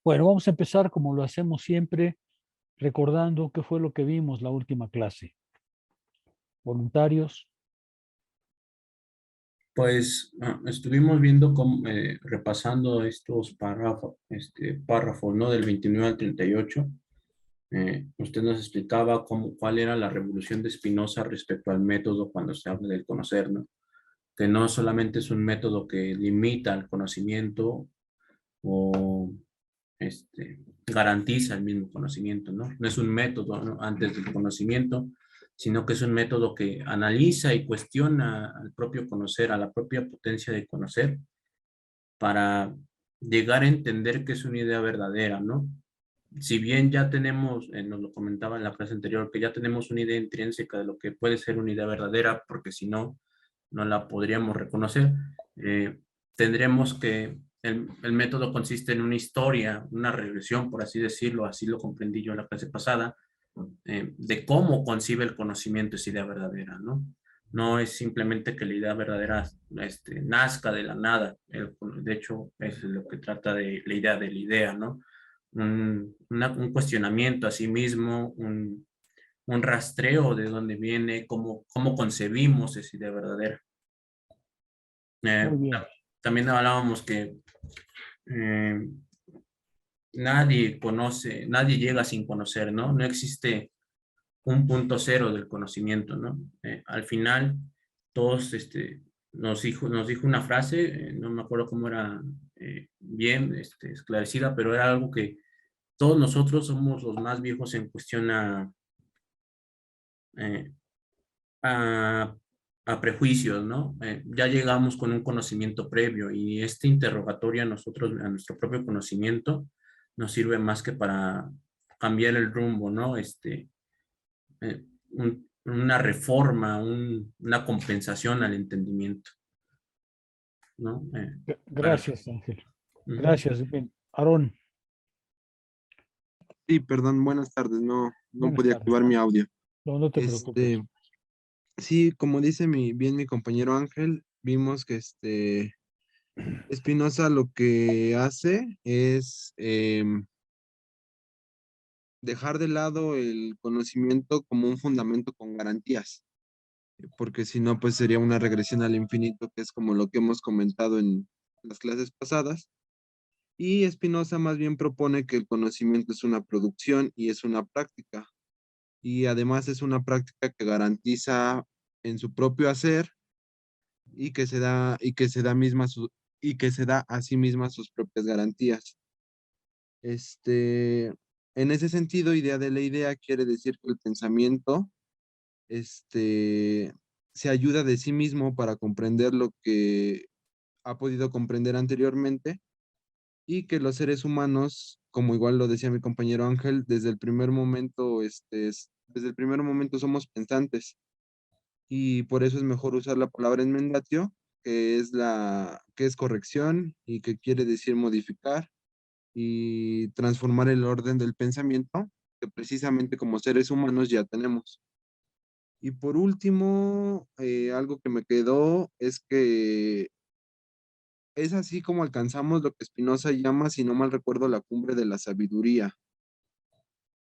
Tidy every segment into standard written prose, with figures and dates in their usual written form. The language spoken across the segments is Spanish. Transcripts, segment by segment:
Bueno, vamos a empezar como lo hacemos siempre, recordando qué fue lo que vimos la última clase. Voluntarios. Pues estuvimos viendo, repasando estos párrafos, ¿no? Del 29 al 38. Usted nos explicaba cuál era la revolución de Spinoza respecto al método cuando se habla del conocer, ¿no? Que no solamente es un método que limita el conocimiento o garantiza el mismo conocimiento, ¿no? No es un método, ¿no? Antes del conocimiento, sino que es un método que analiza y cuestiona al propio conocer, a la propia potencia de conocer, para llegar a entender que es una idea verdadera, ¿no? Si bien ya tenemos, nos lo comentaba en la clase anterior, que ya tenemos una idea intrínseca de lo que puede ser una idea verdadera, porque si no, no la podríamos reconocer, tendremos que, el método consiste en una historia, una regresión, por así decirlo, así lo comprendí yo en la clase pasada, de cómo concibe el conocimiento esa idea verdadera, ¿no? No es simplemente que la idea verdadera nazca de la nada. De hecho, es lo que trata de la idea de la idea, ¿no? Un cuestionamiento a sí mismo, un rastreo de dónde viene, cómo concebimos esa idea verdadera. Muy Eh, bien. También hablábamos que eh, nadie conoce, nadie llega sin conocer, ¿no? No existe un punto cero del conocimiento, ¿no? Al final, todos, nos dijo una frase, no me acuerdo cómo era bien esclarecida, pero era algo que todos nosotros somos los más viejos en cuestión eh, a, a prejuicios, ¿no? Ya llegamos con un conocimiento previo y este interrogatorio a nosotros, a nuestro propio conocimiento, nos sirve más que para cambiar el rumbo, ¿no? Una reforma, una compensación al entendimiento, ¿no? Para, Gracias, Ángel. ujú. Gracias. Bien. Aarón, Sí, perdón, buenas tardes, no buenas podía tardes. activar mi audio. No, no te preocupes. Este, sí, como dice bien mi compañero Ángel, vimos que Spinoza lo que hace es dejar de lado el conocimiento como un fundamento con garantías, porque si no, pues sería una regresión al infinito, que es como lo que hemos comentado en las clases pasadas. Y Spinoza más bien propone que el conocimiento es una producción y es una práctica. Y además es una práctica que garantiza en su propio hacer y que se da a sí misma sus propias garantías. Este, en ese sentido, idea de la idea quiere decir que el pensamiento, este, se ayuda de sí mismo para comprender lo que ha podido comprender anteriormente y que los seres humanos, como igual lo decía mi compañero Ángel, desde el primer momento somos pensantes y por eso es mejor usar la palabra enmendatio, que es corrección y que quiere decir modificar y transformar el orden del pensamiento que precisamente como seres humanos ya tenemos. Y por último, algo que me quedó es que es así como alcanzamos lo que Spinoza llama, si no mal recuerdo, la cumbre de la sabiduría.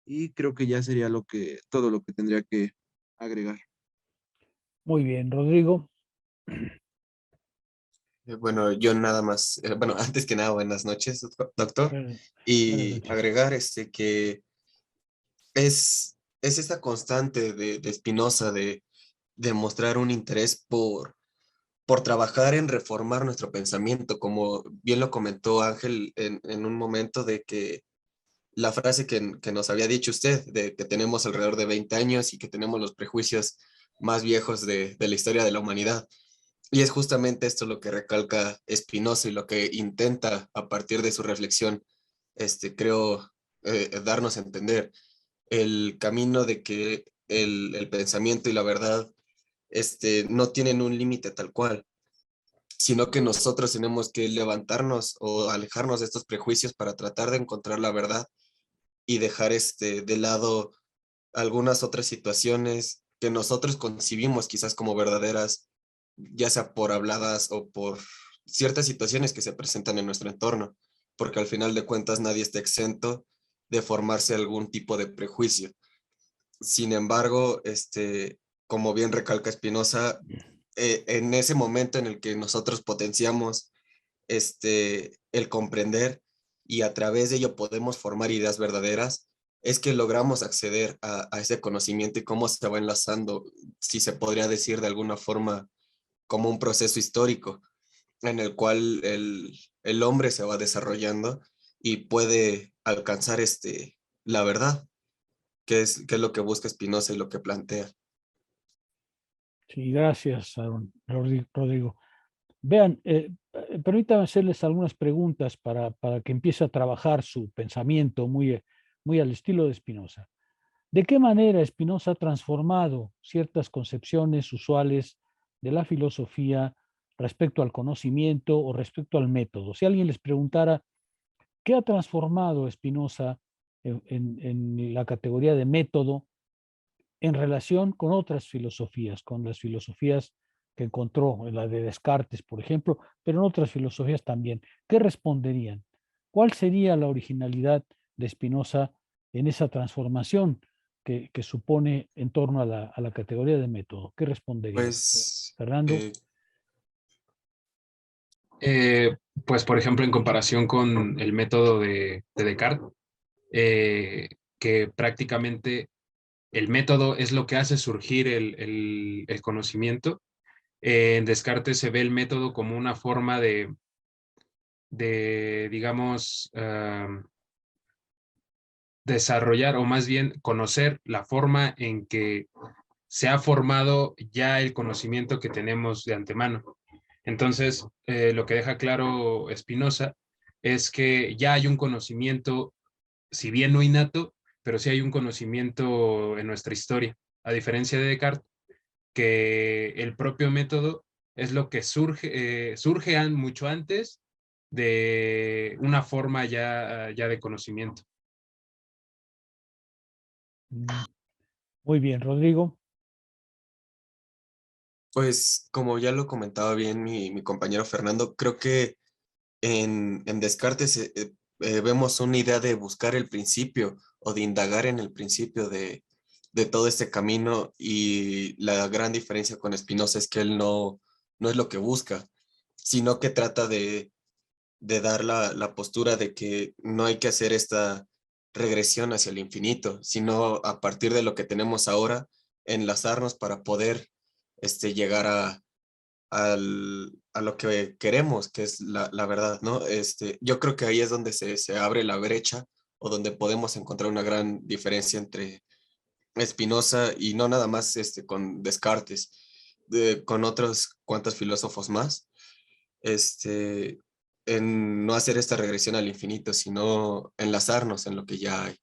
Y creo que ya sería todo lo que tendría que agregar. Muy bien, Rodrigo. Bueno, yo nada más, bueno, antes que nada, buenas noches, doctor. Buenas, buenas Y noches. agregar que es esta constante de Spinoza de mostrar un interés por trabajar en reformar nuestro pensamiento, como bien lo comentó Ángel en un momento de que la frase que nos había dicho usted, de que tenemos alrededor de 20 años y que tenemos los prejuicios más viejos de la historia de la humanidad. Y es justamente esto lo que recalca Spinoza y lo que intenta a partir de su reflexión, creo, darnos a entender el camino de que el pensamiento y la verdad no tienen un límite tal cual, sino que nosotros tenemos que levantarnos o alejarnos de estos prejuicios para tratar de encontrar la verdad y dejar de lado algunas otras situaciones que nosotros concibimos quizás como verdaderas, ya sea por habladas o por ciertas situaciones que se presentan en nuestro entorno. porque al final de cuentas nadie está exento de formarse algún tipo de prejuicio. Sin embargo, como bien recalca Spinoza, en ese momento en el que nosotros potenciamos el comprender y a través de ello podemos formar ideas verdaderas, es que logramos acceder a ese conocimiento y cómo se va enlazando, si se podría decir de alguna forma, como un proceso histórico en el cual el hombre se va desarrollando y puede alcanzar la verdad, que es lo que busca Spinoza y lo que plantea. Sí, gracias, Aaron, Rodrigo. Vean, permítanme hacerles algunas preguntas para que empiece a trabajar su pensamiento muy al estilo de Spinoza. ¿De qué manera Spinoza ha transformado ciertas concepciones usuales de la filosofía respecto al conocimiento o respecto al método? Si alguien les preguntara, ¿qué ha transformado Spinoza en la categoría de método en relación con otras filosofías, con las filosofías que encontró, en la de Descartes, por ejemplo, pero en otras filosofías también? ¿Qué responderían? ¿Cuál sería la originalidad de Spinoza en esa transformación que supone en torno a la categoría de método? ¿Qué responderían? Pues, Fernando. Eh, pues, por ejemplo, en comparación con el método de Descartes, que prácticamente el método es lo que hace surgir el conocimiento. En Descartes se ve el método como una forma digamos, desarrollar o más bien conocer la forma en que se ha formado ya el conocimiento que tenemos de antemano. Entonces, lo que deja claro Spinoza es que ya hay un conocimiento, si bien no innato, pero sí hay un conocimiento en nuestra historia, a diferencia de Descartes, que el propio método es lo que surge mucho antes de una forma ya de conocimiento. Muy bien, Rodrigo. pues como ya lo comentaba bien mi compañero Fernando, creo que en Descartes vemos una idea de buscar el principio o de indagar en el principio de todo este camino, y la gran diferencia con Spinoza es que él no es lo que busca, sino que trata de dar la postura de que no hay que hacer esta regresión hacia el infinito, sino a partir de lo que tenemos ahora, enlazarnos para poder llegar a lo que queremos, que es la verdad, ¿no? Yo creo que ahí es donde se abre la brecha o donde podemos encontrar una gran diferencia entre Spinoza y no nada más con Descartes, con otros cuantos filósofos más, este, en no hacer esta regresión al infinito, sino enlazarnos en lo que ya hay.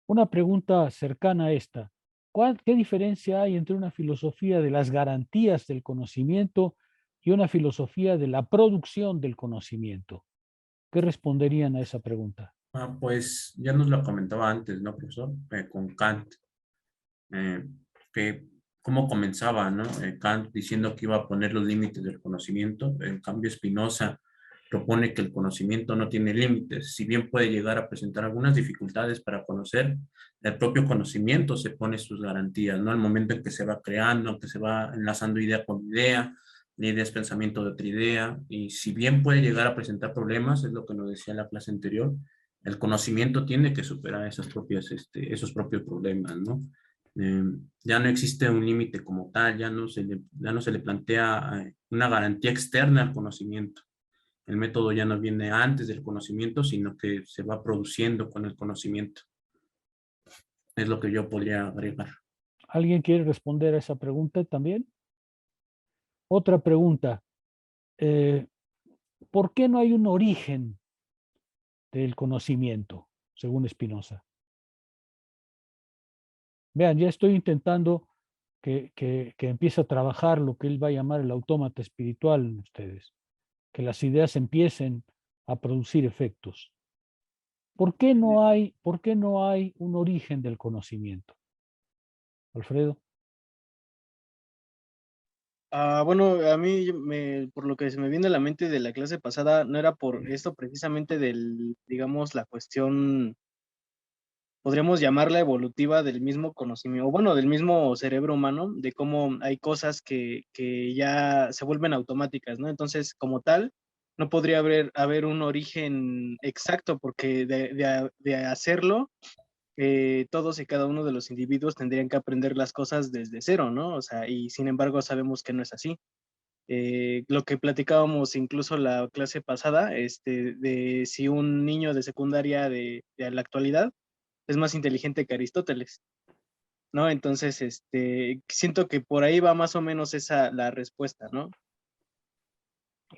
Una pregunta cercana a esta. ¿Qué diferencia hay entre una filosofía de las garantías del conocimiento y una filosofía de la producción del conocimiento? ¿Qué responderían a esa pregunta? Pues ya nos lo comentaba antes, ¿no, profesor? Con Kant, que cómo comenzaba, ¿no? Kant diciendo que iba a poner los límites del conocimiento. En cambio, Spinoza propone que el conocimiento no tiene límites. Si bien puede llegar a presentar algunas dificultades para conocer, el propio conocimiento se pone sus garantías, ¿no? Al momento en que se va creando, que se va enlazando idea con idea, la idea es pensamiento de otra idea, y si bien puede llegar a presentar problemas, es lo que nos decía en la clase anterior, el conocimiento tiene que superar esos propios problemas, ¿no? Eh, ya no existe un límite como tal, ya no se le plantea una garantía externa al conocimiento. El método ya no viene antes del conocimiento, sino que se va produciendo con el conocimiento. Es lo que yo podría agregar. ¿Alguien quiere responder a esa pregunta también? Otra pregunta. ¿Por qué no hay un origen del conocimiento, según Spinoza? Vean, ya estoy intentando que empiece a trabajar lo que él va a llamar el autómata espiritual en ustedes, que las ideas empiecen a producir efectos. ¿Por qué no hay un origen del conocimiento? Alfredo. Bueno, a mí, por lo que se me viene a la mente de la clase pasada, no era por esto precisamente digamos, la cuestión, podríamos llamarla evolutiva del mismo conocimiento, o bueno, del mismo cerebro humano, de cómo hay cosas que ya se vuelven automáticas, ¿no? Entonces, como tal, no podría haber un origen exacto, porque de hacerlo, todos y cada uno de los individuos tendrían que aprender las cosas desde cero, ¿no? O sea, y sin embargo sabemos que no es así. Lo que platicábamos incluso la clase pasada, de si un niño de secundaria de la actualidad es más inteligente que Aristóteles, ¿no? Entonces, siento que por ahí va más o menos esa la respuesta, ¿no?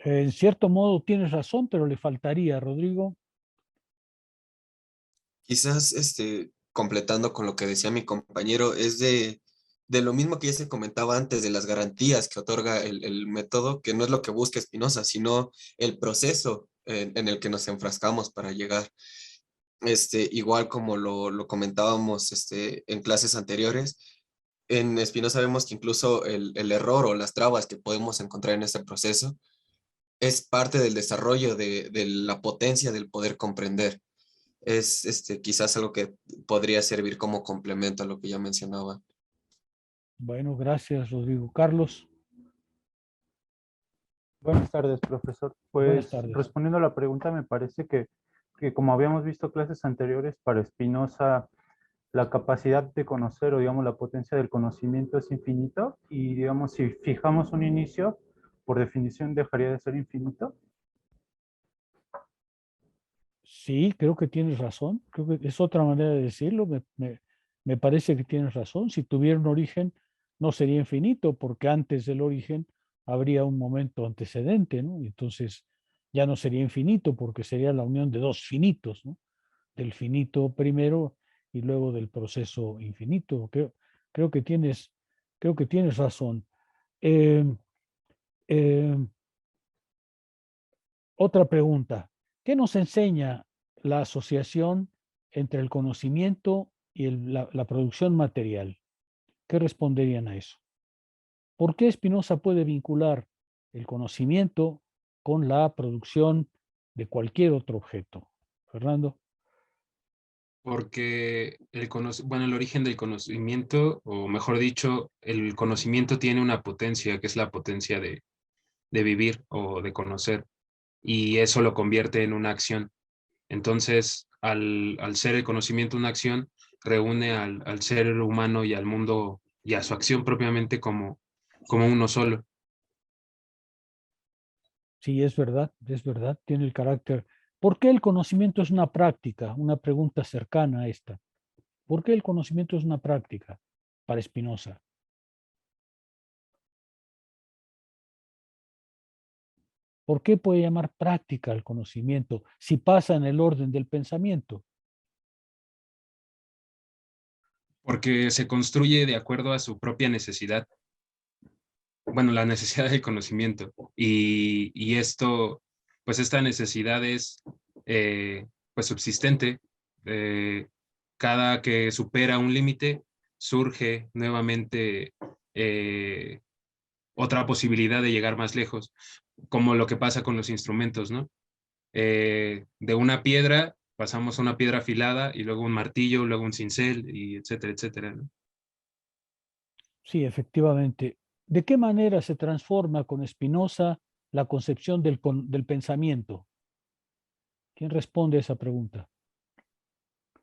En cierto modo tienes razón, pero le faltaría, Rodrigo. Quizás, completando con lo que decía mi compañero, es de lo mismo que ya se comentaba antes, de las garantías que otorga el método, que no es lo que busca Spinoza, sino el proceso en el que nos enfrascamos para llegar. Igual como lo comentábamos en clases anteriores, en Spinoza vemos que incluso el error o las trabas que podemos encontrar en este proceso es parte del desarrollo de la potencia del poder comprender. Es quizás algo que podría servir como complemento a lo que ya mencionaba. Bueno, gracias, Rodrigo. Carlos, Buenas tardes, profesor. buenas Pues tardes. respondiendo a la pregunta, me parece que como habíamos visto clases anteriores, para Spinoza la capacidad de conocer o digamos la potencia del conocimiento es infinito y digamos si fijamos un inicio, por definición dejaría de ser infinito. Sí, creo que tienes razón. Creo que es otra manera de decirlo. Me parece que tienes razón. Si tuviera un origen, no sería infinito, porque antes del origen habría un momento antecedente, ¿no? Y entonces ya no sería infinito, porque sería la unión de dos finitos, ¿no? Del finito primero y luego del proceso infinito. Creo que creo que tienes razón. Eh, eh, Otra pregunta. ¿Qué nos enseña la asociación entre el conocimiento y la producción material? ¿Qué responderían a eso? ¿Por qué Spinoza puede vincular el conocimiento con la producción de cualquier otro objeto? Fernando. Porque el origen del conocimiento, o mejor dicho, el conocimiento tiene una potencia, que es la potencia de vivir o de conocer, y eso lo convierte en una acción. Entonces, al ser el conocimiento una acción, reúne al ser humano y al mundo y a su acción propiamente como uno solo. Sí, es verdad, tiene el carácter. ¿Por qué el conocimiento es una práctica? Una pregunta cercana a esta. ¿Por qué el conocimiento es una práctica para Spinoza? ¿Por qué puede llamar práctica el conocimiento si pasa en el orden del pensamiento? Porque se construye de acuerdo a su propia necesidad. Bueno, la necesidad del conocimiento. Y esto, pues esta necesidad es pues subsistente. Eh, Cada que supera un límite, surge nuevamente otra posibilidad de llegar más lejos, como lo que pasa con los instrumentos, ¿no? De una piedra pasamos a una piedra afilada y luego un martillo, luego un cincel, y etcétera, etcétera, ¿no? Sí, efectivamente. ¿De qué manera se transforma con Spinoza la concepción del pensamiento? ¿Quién responde a esa pregunta?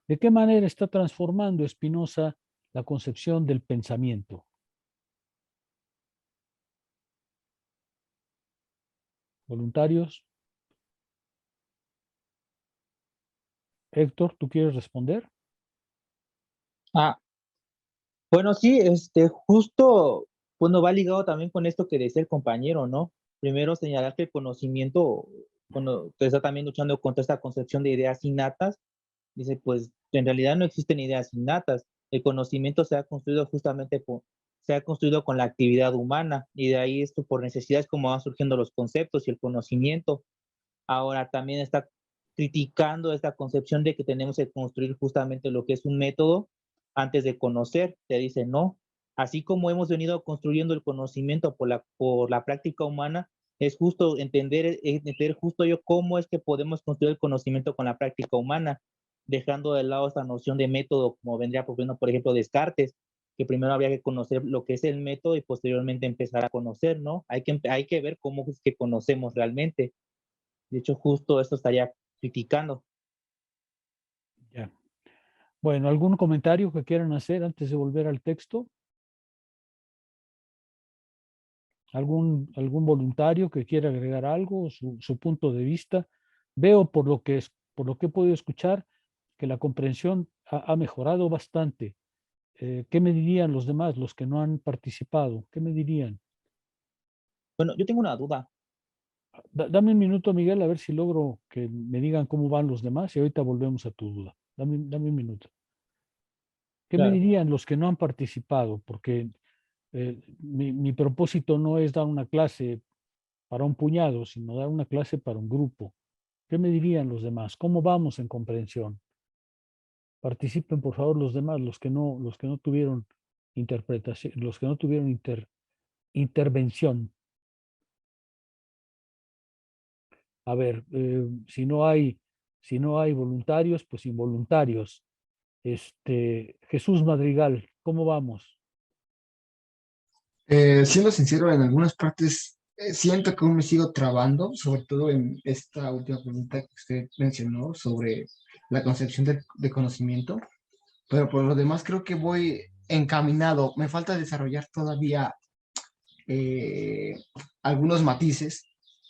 ¿De qué manera está transformando Spinoza la concepción del pensamiento? ¿Voluntarios? Héctor, ¿tú quieres responder? Ah, bueno, sí, justo, bueno, va ligado también con esto que decía el compañero, ¿no? Primero señalar que el conocimiento, cuando está también luchando contra esta concepción de ideas innatas, dice, pues en realidad no existen ideas innatas. El conocimiento se ha construido se ha construido con la actividad humana y de ahí esto por necesidades como van surgiendo los conceptos y el conocimiento. Ahora también está criticando esta concepción de que tenemos que construir justamente lo que es un método antes de conocer. Te dice, no, Así como hemos venido construyendo el conocimiento por la práctica humana, es justo entender justo yo cómo es que podemos construir el conocimiento con la práctica humana, dejando de lado esta noción de método, como vendría proponiendo, por ejemplo, Descartes, que primero habría que conocer lo que es el método y posteriormente empezar a conocer, ¿no? Hay que ver cómo es que conocemos realmente. De hecho, justo esto estaría criticando. Ya. Bueno, ¿algún comentario que quieran hacer antes de volver al texto? ¿Algún voluntario que quiera agregar algo, su punto de vista? Veo por lo que he podido escuchar que la comprensión ha mejorado bastante. ¿Qué me dirían los demás, los que no han participado? ¿Qué me dirían? Bueno, yo tengo una duda. Dame un minuto, Miguel, a ver si logro que me digan cómo van los demás y ahorita volvemos a tu duda. Dame un minuto. ¿Qué me Claro. dirían los que no han participado? Porque mi propósito no es dar una clase para un puñado, sino dar una clase para un grupo. ¿Qué me dirían los demás? ¿Cómo vamos en comprensión? Participen, por favor, los demás, los que no tuvieron interpretación, los que no tuvieron intervención. A ver, si no hay voluntarios, pues involuntarios. Jesús Madrigal, ¿cómo vamos? Siendo sincero, en algunas partes siento que aún me sigo trabando, sobre todo en esta última pregunta que usted mencionó sobre la concepción de conocimiento, pero por lo demás creo que voy encaminado. Me falta desarrollar todavía eh, algunos matices,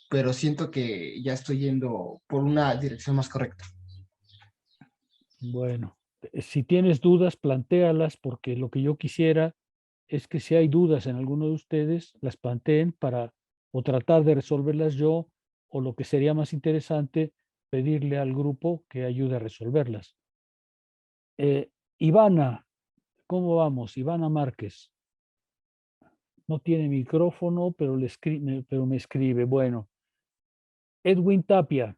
pero siento que ya estoy yendo por una dirección más correcta. Bueno, si tienes dudas, plantéalas, porque lo que yo quisiera es que si hay dudas en alguno de ustedes, las planteen o tratar de resolverlas yo, o lo que sería más interesante, pedirle al grupo que ayude a resolverlas. Ivana, ¿cómo vamos? Ivana Márquez. No tiene micrófono, pero me escribe. Bueno, Edwin Tapia.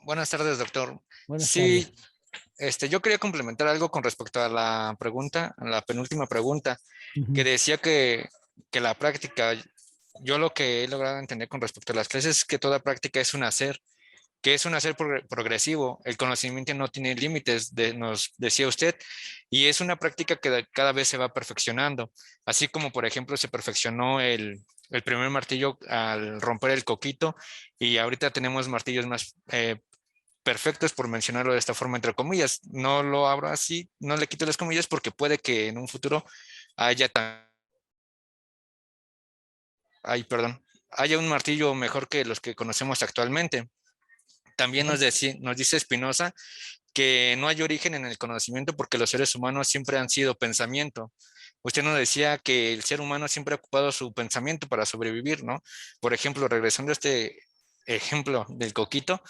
Buenas tardes, doctor. Buenas Sí, tardes. yo quería complementar algo con respecto a la pregunta, a la penúltima pregunta, que Ujú. decía que la práctica, yo lo que he logrado entender con respecto a las clases es que toda práctica es un hacer, que es un hacer progresivo. El conocimiento no tiene límites, nos decía usted, y es una práctica que cada vez se va perfeccionando. Así como, por ejemplo, se perfeccionó el primer martillo al romper el coquito y ahorita tenemos martillos más perfectos, por mencionarlo de esta forma, entre comillas. No lo abro así, no le quito las comillas porque puede que en un futuro haya, perdón, haya un martillo mejor que los que conocemos actualmente. También nos dice Spinoza que no hay origen en el conocimiento porque los seres humanos siempre han sido pensamiento. Usted nos decía que el ser humano siempre ha ocupado su pensamiento para sobrevivir, ¿no? Por ejemplo, regresando a este ejemplo del coquito,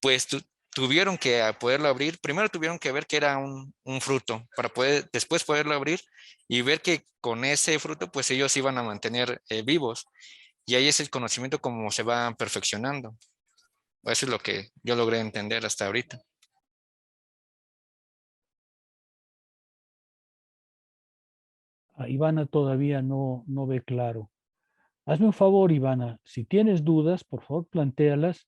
pues tuvieron que poderlo abrir, primero tuvieron que ver que era un fruto para poder después poderlo abrir y ver que con ese fruto pues ellos iban a mantener vivos y ahí es el conocimiento como se va perfeccionando. Eso es lo que yo logré entender hasta ahorita. Ivana todavía no ve claro. Hazme un favor, Ivana, si tienes dudas, por favor, plantéalas,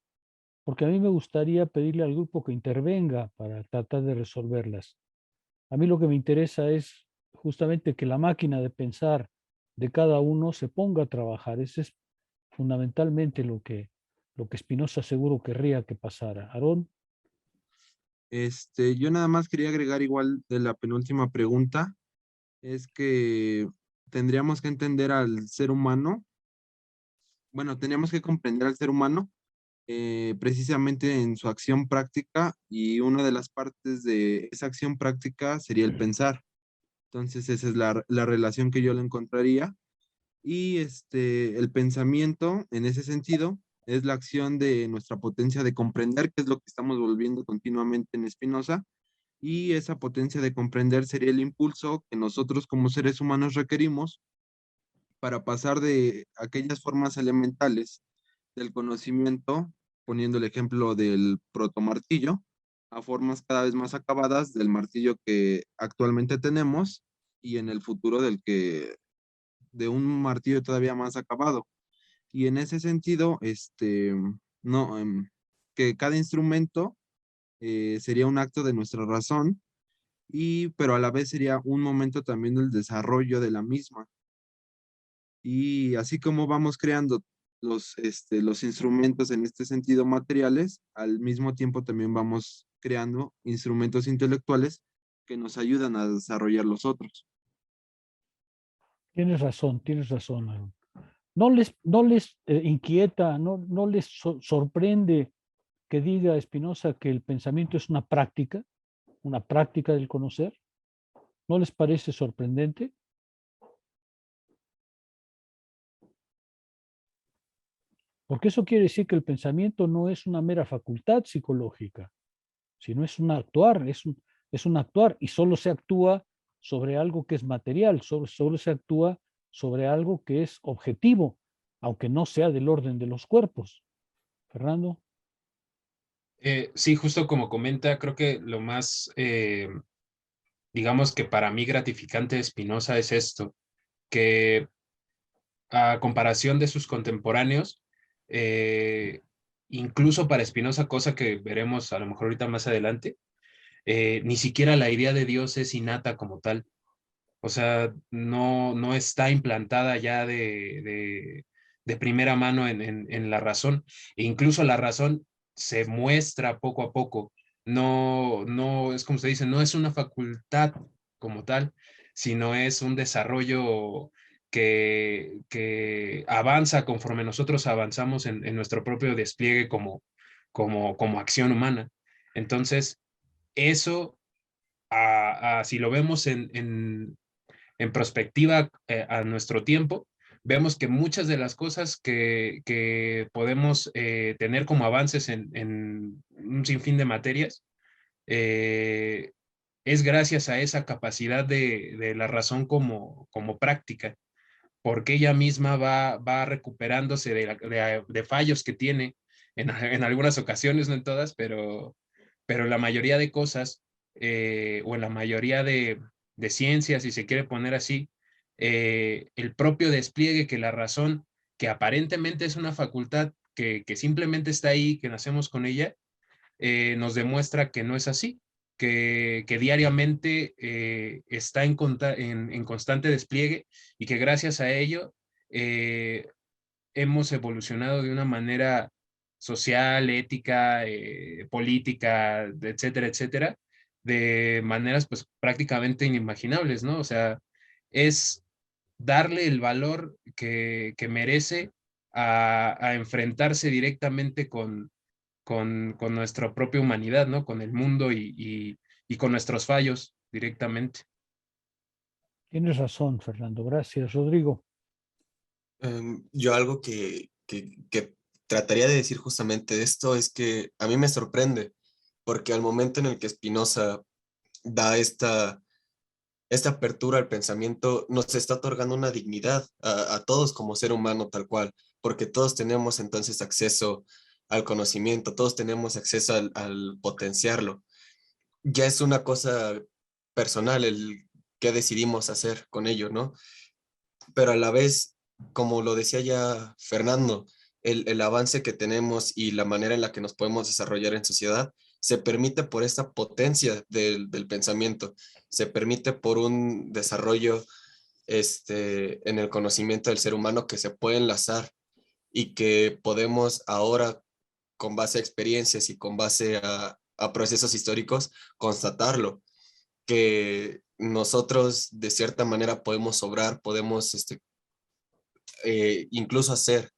porque a mí me gustaría pedirle al grupo que intervenga para tratar de resolverlas. A mí lo que me interesa es justamente que la máquina de pensar de cada uno se ponga a trabajar. Ese es fundamentalmente lo que Spinoza seguro querría que pasara. Aarón. Yo nada más quería agregar igual de la penúltima pregunta, es que tendríamos que entender al ser humano, bueno, tendríamos que comprender al ser humano precisamente en su acción práctica y una de las partes de esa acción práctica sería el pensar. Entonces esa es la relación que yo le encontraría. Y el pensamiento en ese sentido es la acción de nuestra potencia de comprender, que es lo que estamos volviendo continuamente en Spinoza. Y esa potencia de comprender sería el impulso que nosotros como seres humanos requerimos para pasar de aquellas formas elementales del conocimiento, poniendo el ejemplo del protomartillo, a formas cada vez más acabadas del martillo que actualmente tenemos y en el futuro de un martillo todavía más acabado. Y en ese sentido, no, que cada instrumento sería un acto de nuestra razón, pero a la vez sería un momento también del desarrollo de la misma. Y así como vamos creando los instrumentos en este sentido materiales, al mismo tiempo también vamos creando instrumentos intelectuales que nos ayudan a desarrollar los otros. Tienes razón, Aaron. No les inquieta, no les sorprende que diga Spinoza que el pensamiento es una práctica del conocer. ¿No les parece sorprendente? Porque eso quiere decir que el pensamiento no es una mera facultad psicológica, sino es un actuar, es un actuar y solo se actúa sobre algo que es material, solo se actúa sobre algo que es objetivo, aunque no sea del orden de los cuerpos. Fernando. Sí, justo como comenta, creo que lo más, digamos que para mí gratificante de Spinoza es esto, que a comparación de sus contemporáneos, incluso para Spinoza, cosa que veremos a lo mejor ahorita más adelante, ni siquiera la idea de Dios es innata como tal. O sea, no está implantada ya de primera mano en la razón. E incluso la razón se muestra poco a poco. No es como se dice, no es una facultad como tal, sino es un desarrollo que avanza conforme nosotros avanzamos en nuestro propio despliegue como acción humana. Entonces, eso, si lo vemos en perspectiva a nuestro tiempo, vemos que muchas de las cosas que podemos tener como avances en un sinfín de materias, es gracias a esa capacidad de la razón como práctica, porque ella misma va recuperándose de fallos que tiene en algunas ocasiones, no en todas, pero la mayoría de cosas, o en la mayoría de ciencias, si se quiere poner así, el propio despliegue que la razón, que aparentemente es una facultad que simplemente está ahí, que nacemos con ella, nos demuestra que no es así, que diariamente está en constante despliegue y que gracias a ello hemos evolucionado de una manera social, ética, política, etcétera, etcétera, de maneras pues prácticamente inimaginables, ¿no? O sea, es darle el valor que merece a enfrentarse directamente con nuestra propia humanidad, ¿no? Con el mundo y con nuestros fallos directamente. Tienes razón, Fernando. Gracias, Rodrigo. Yo algo que trataría de decir justamente de esto es que a mí me sorprende, porque al momento en el que Spinoza da esta apertura al pensamiento, nos está otorgando una dignidad a todos como ser humano tal cual, porque todos tenemos entonces acceso al conocimiento, todos tenemos acceso al potenciarlo. Ya es una cosa personal el que decidimos hacer con ello, ¿no? Pero a la vez, como lo decía ya Fernando, el avance que tenemos y la manera en la que nos podemos desarrollar en sociedad se permite por esta potencia del pensamiento, se permite por un desarrollo en el conocimiento del ser humano que se puede enlazar y que podemos ahora, con base a experiencias y con base a procesos históricos, constatarlo, que nosotros de cierta manera podemos obrar, podemos incluso hacer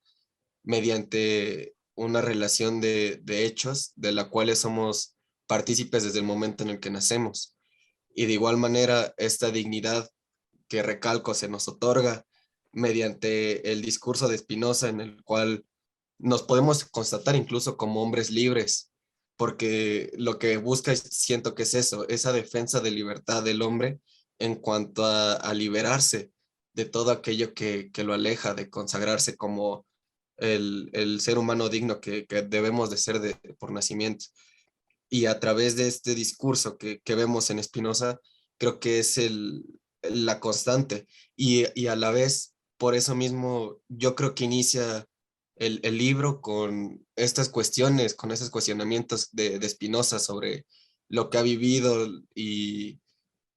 mediante una relación de hechos de la cual somos partícipes desde el momento en el que nacemos. Y de igual manera, esta dignidad que recalco se nos otorga mediante el discurso de Spinoza, en el cual nos podemos constatar incluso como hombres libres, porque lo que busca siento que es eso, esa defensa de libertad del hombre en cuanto a liberarse de todo aquello que lo aleja de consagrarse como el ser humano digno que debemos de ser por nacimiento. y a través de este discurso que vemos en Spinoza, creo que es la constante y a la vez, por eso mismo, yo creo que inicia el libro con estas cuestiones, con esos cuestionamientos de Spinoza sobre lo que ha vivido y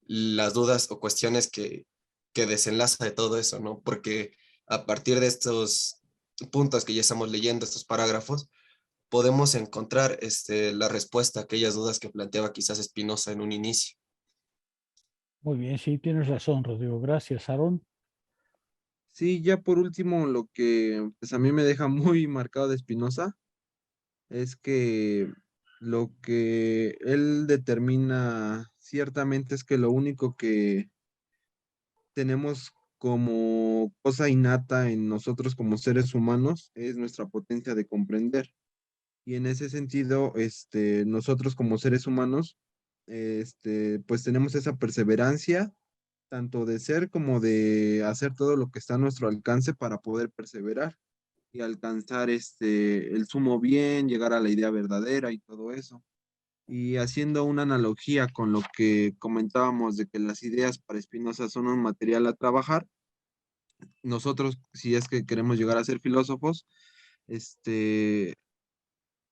las dudas o cuestiones que desenlaza de todo eso, ¿no? Porque a partir de estos puntos que ya estamos leyendo, estos parágrafos, podemos encontrar la respuesta a aquellas dudas que planteaba quizás Spinoza en un inicio. Muy bien, sí, tienes razón, Rodrigo. Gracias, Aarón. Sí, ya por último, lo que pues a mí me deja muy marcado de Spinoza es que lo que él determina ciertamente es que lo único que tenemos como cosa innata en nosotros como seres humanos es nuestra potencia de comprender. Y en ese sentido, nosotros como seres humanos, pues tenemos esa perseverancia, tanto de ser como de hacer todo lo que está a nuestro alcance para poder perseverar y alcanzar el sumo bien, llegar a la idea verdadera y todo eso. Y haciendo una analogía con lo que comentábamos de que las ideas para Spinoza son un material a trabajar, nosotros, si es que queremos llegar a ser filósofos,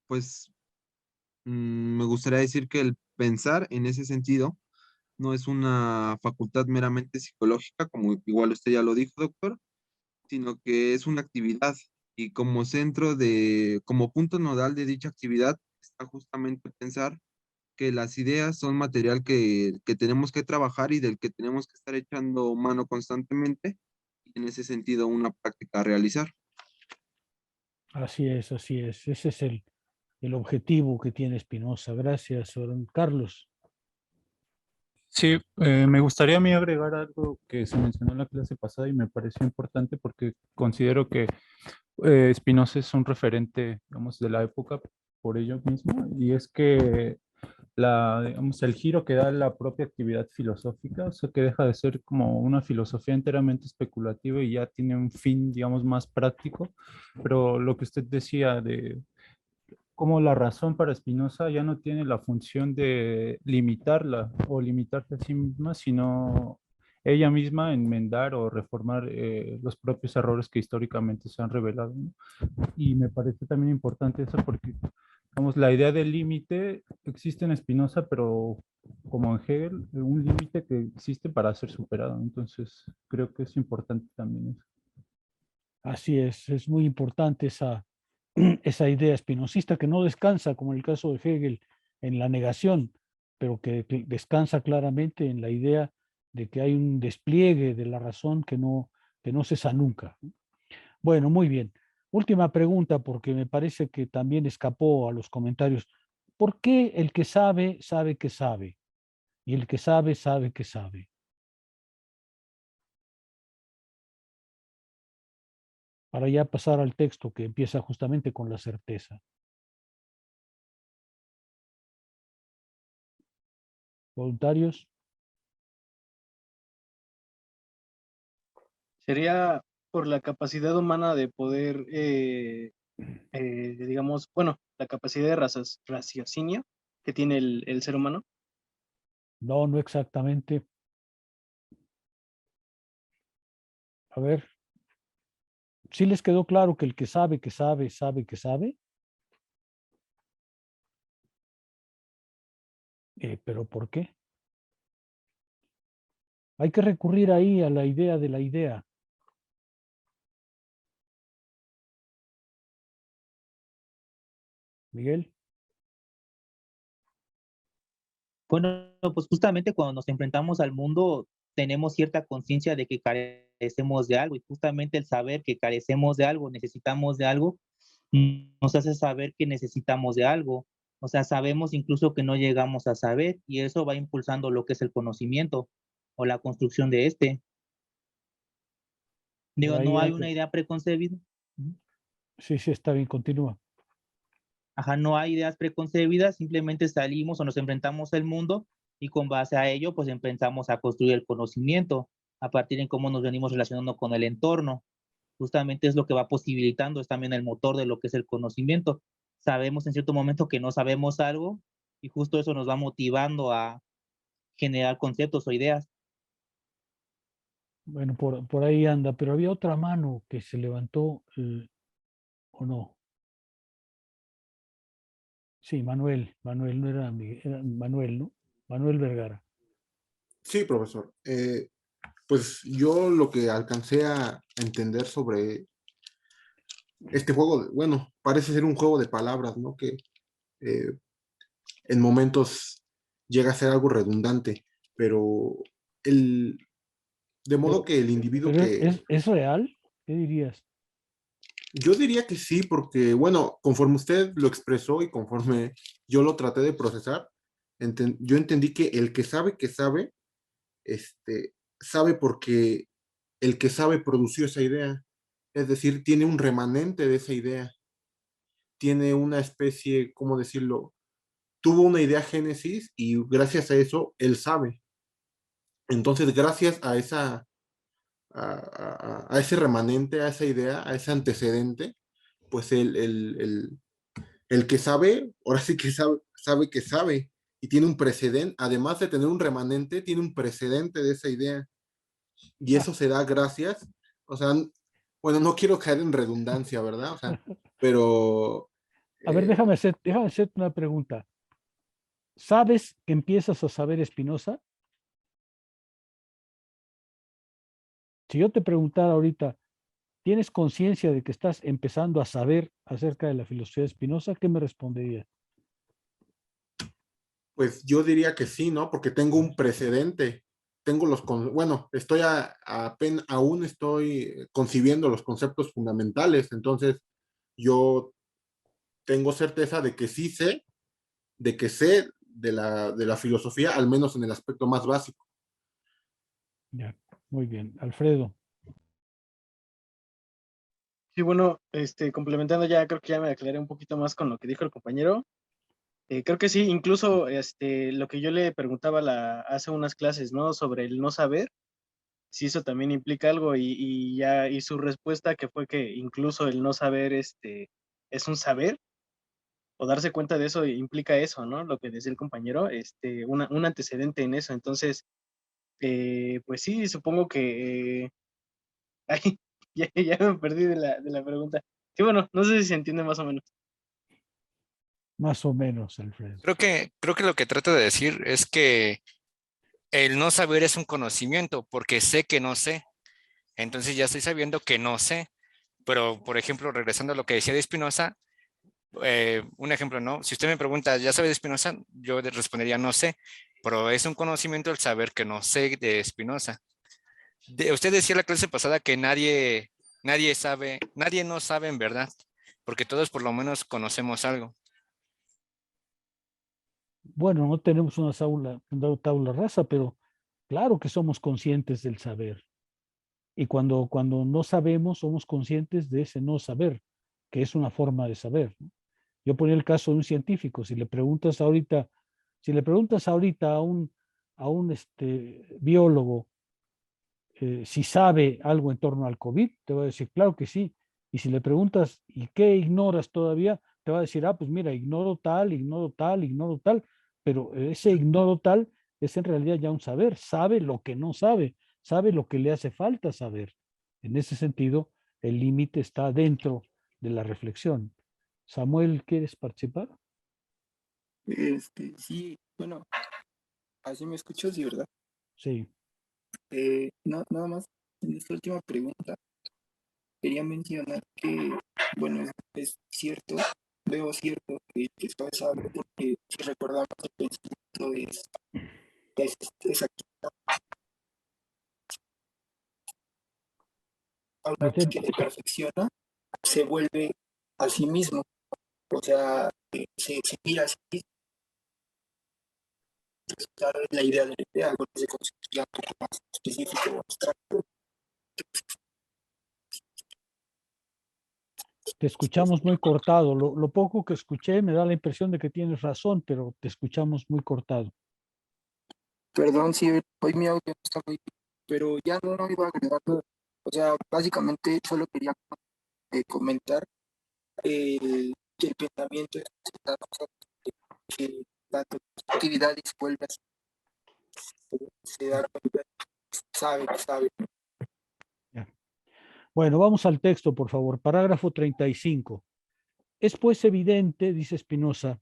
pues me gustaría decir que el pensar en ese sentido no es una facultad meramente psicológica, como igual usted ya lo dijo, doctor, sino que es una actividad y como como punto nodal de dicha actividad está justamente pensar que las ideas son material que tenemos que trabajar y del que tenemos que estar echando mano constantemente y en ese sentido una práctica a realizar. Así es, así es. Ese es el objetivo que tiene Spinoza. Gracias, Aarón. Carlos. Sí, me gustaría a mí agregar algo que se mencionó en la clase pasada y me pareció importante porque considero que Spinoza es un referente, digamos, de la época por ello mismo, y es que digamos, el giro que da la propia actividad filosófica, o sea, que deja de ser como una filosofía enteramente especulativa y ya tiene un fin, digamos, más práctico, pero lo que usted decía de cómo la razón para Spinoza ya no tiene la función de limitarla o limitarse a sí misma, sino ella misma enmendar o reformar los propios errores que históricamente se han revelado, ¿no? Y me parece también importante eso porque, vamos, la idea del límite existe en Spinoza, pero como en Hegel, un límite que existe para ser superado. Entonces, creo que es importante también eso. Así es muy importante esa idea espinosista que no descansa, como en el caso de Hegel, en la negación, pero que descansa claramente en la idea de que hay un despliegue de la razón que no cesa nunca. Bueno, muy bien. Última pregunta, porque me parece que también escapó a los comentarios. ¿Por qué el que sabe, sabe que sabe? Y el que sabe, sabe que sabe. Para ya pasar al texto que empieza justamente con la certeza. ¿Voluntarios? Sería por la capacidad humana de poder, digamos, bueno, la capacidad de raciocinio que tiene el ser humano. No, no exactamente. A ver, ¿sí les quedó claro que el que sabe, que sabe, sabe, que sabe? ¿Pero por qué? Hay que recurrir ahí a la idea de la idea. Miguel. Bueno, pues justamente cuando nos enfrentamos al mundo tenemos cierta conciencia de que carecemos de algo y justamente el saber que carecemos de algo, necesitamos de algo, nos hace saber que necesitamos de algo. O sea, sabemos incluso que no llegamos a saber y eso va impulsando lo que es el conocimiento o la construcción de este. Por Digo, ahí, no hay una Ángel. idea preconcebida. Sí, está bien, continúa. Ajá, no hay ideas preconcebidas, simplemente salimos o nos enfrentamos al mundo y con base a ello, pues empezamos a construir el conocimiento a partir de cómo nos venimos relacionando con el entorno. Justamente es lo que va posibilitando, es también el motor de lo que es el conocimiento. Sabemos en cierto momento que no sabemos algo y justo eso nos va motivando a generar conceptos o ideas. Bueno, por ahí anda, pero había otra mano que se levantó, ¿o no? Sí, Manuel, no era Miguel, era Manuel, ¿no? Manuel Vergara. Sí, profesor. Pues yo lo que alcancé a entender sobre este juego, bueno, parece ser un juego de palabras, ¿no? Que eh, en momentos llega a ser algo redundante, pero el, de modo que el individuo Pero que, ¿es real? ¿Qué dirías? yo diría que sí, porque bueno, conforme usted lo expresó y conforme yo lo traté de procesar, yo entendí que sabe, sabe porque el que sabe produció esa idea, es decir, tiene un remanente de esa idea, tiene una especie, ¿cómo decirlo? Tuvo una idea génesis y gracias a eso él sabe. Entonces, gracias a a ese remanente, a esa idea, a ese antecedente, pues el que sabe, ahora sí que sabe que sabe y tiene un precedente, además de tener un remanente, tiene un precedente de esa idea. Y eso se da gracias, o sea, bueno, no quiero caer en redundancia, ¿verdad? O sea, pero A ver, déjame hacerte una pregunta. ¿Sabes que empiezas a saber Spinoza? Si yo te preguntara ahorita, ¿tienes conciencia de que estás empezando a saber acerca de la filosofía de Spinoza? ¿Qué me responderías? pues yo diría que sí, ¿no? Porque tengo un precedente, tengo bueno, aún estoy concibiendo los conceptos fundamentales, entonces yo tengo certeza de que sí sé, de que sé de la filosofía, al menos en el aspecto más básico. Ya, muy bien. Alfredo. Sí, bueno, complementando ya, creo que ya me aclaré un poquito más con lo que dijo el compañero. Creo que sí, incluso lo que yo le preguntaba hace unas clases, ¿no? Sobre el no saber, si eso también implica algo y su respuesta que fue que incluso el no saber es un saber o darse cuenta de eso implica eso, ¿no? Lo que decía el compañero, un antecedente en eso. Entonces, pues sí, supongo que ay, ya me perdí de la pregunta. Sí, bueno, no sé si se entiende más o menos. Más o menos, Alfredo. Creo que lo que trato de decir es que el no saber es un conocimiento, porque sé que no sé. Entonces ya estoy sabiendo que no sé. Pero, por ejemplo, regresando a lo que decía de Spinoza, un ejemplo, ¿no? Si usted me pregunta, ¿ya sabe de Spinoza? Yo le respondería, no sé, pero es un conocimiento el saber que no sé de Spinoza. Usted decía la clase pasada que nadie sabe, nadie no sabe en verdad, porque todos por lo menos conocemos algo. Bueno, no tenemos una tabla rasa, pero claro que somos conscientes del saber. Y cuando no sabemos, somos conscientes de ese no saber, que es una forma de saber, ¿no? Yo ponía el caso de un científico. Si le preguntas ahorita a un biólogo si sabe algo en torno al COVID, te va a decir, claro que sí. Y si le preguntas, ¿y qué ignoras todavía? Te va a decir, ah, pues mira, ignoro tal, ignoro tal, ignoro tal, pero ese ignoro tal es en realidad ya un saber, sabe lo que no sabe, sabe lo que le hace falta saber. En ese sentido, el límite está dentro de la reflexión. Samuel, ¿quieres participar? Sí, bueno, así me escuchas, sí, ¿verdad? Sí. No, nada más en esta última pregunta quería mencionar que, bueno, es cierto, veo cierto que esto es algo porque si recordamos el pensamiento es aquí, ahora Mete- que se perfecciona, se vuelve a sí mismo, o sea, se mira a sí mismo, resultar la idea de la idea, algo que se considera un poco más específico o abstracto. Te escuchamos muy cortado. Lo poco que escuché me da la impresión de que tienes razón, pero te escuchamos muy cortado. Perdón si hoy mi audio no está muy bien, pero ya no iba a agregar nada. O sea, básicamente solo quería comentar que el pensamiento es una cosa que tanto actividad y se vuelve así, se da cuenta, sabe que sabe. Ya. Bueno, vamos al texto, por favor. Parágrafo 35. Es pues evidente, dice Spinoza,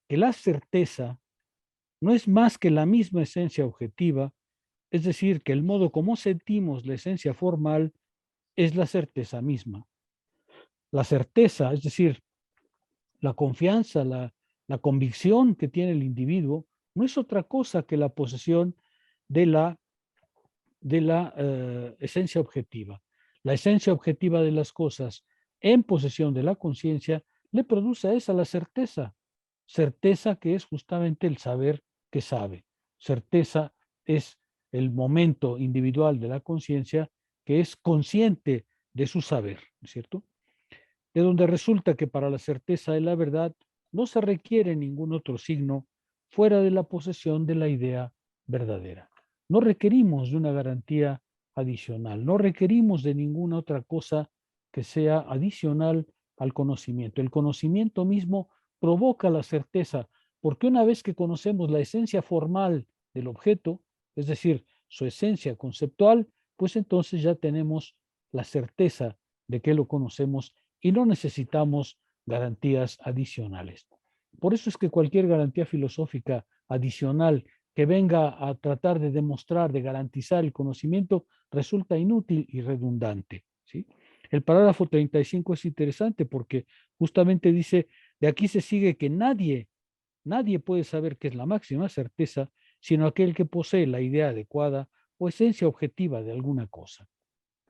que la certeza no es más que la misma esencia objetiva, es decir, que el modo como sentimos la esencia formal es la certeza misma. La certeza, es decir, la confianza, la convicción que tiene el individuo, no es otra cosa que la posesión de la esencia objetiva. La esencia objetiva de las cosas en posesión de la conciencia le produce a esa la certeza. Certeza que es justamente el saber que sabe. Certeza es el momento individual de la conciencia que es consciente de su saber, ¿no es cierto? De donde resulta que para la certeza de la verdad no se requiere ningún otro signo fuera de la posesión de la idea verdadera. No requerimos de una garantía adicional, no requerimos de ninguna otra cosa que sea adicional al conocimiento. El conocimiento mismo provoca la certeza, porque una vez que conocemos la esencia formal del objeto, es decir, su esencia conceptual, pues entonces ya tenemos la certeza de que lo conocemos y no necesitamos garantías adicionales. Por eso es que cualquier garantía filosófica adicional que venga a tratar de demostrar, de garantizar el conocimiento, resulta inútil y redundante, ¿sí? El parágrafo 35 es interesante porque justamente dice, de aquí se sigue que nadie puede saber qué es la máxima certeza, sino aquel que posee la idea adecuada o esencia objetiva de alguna cosa.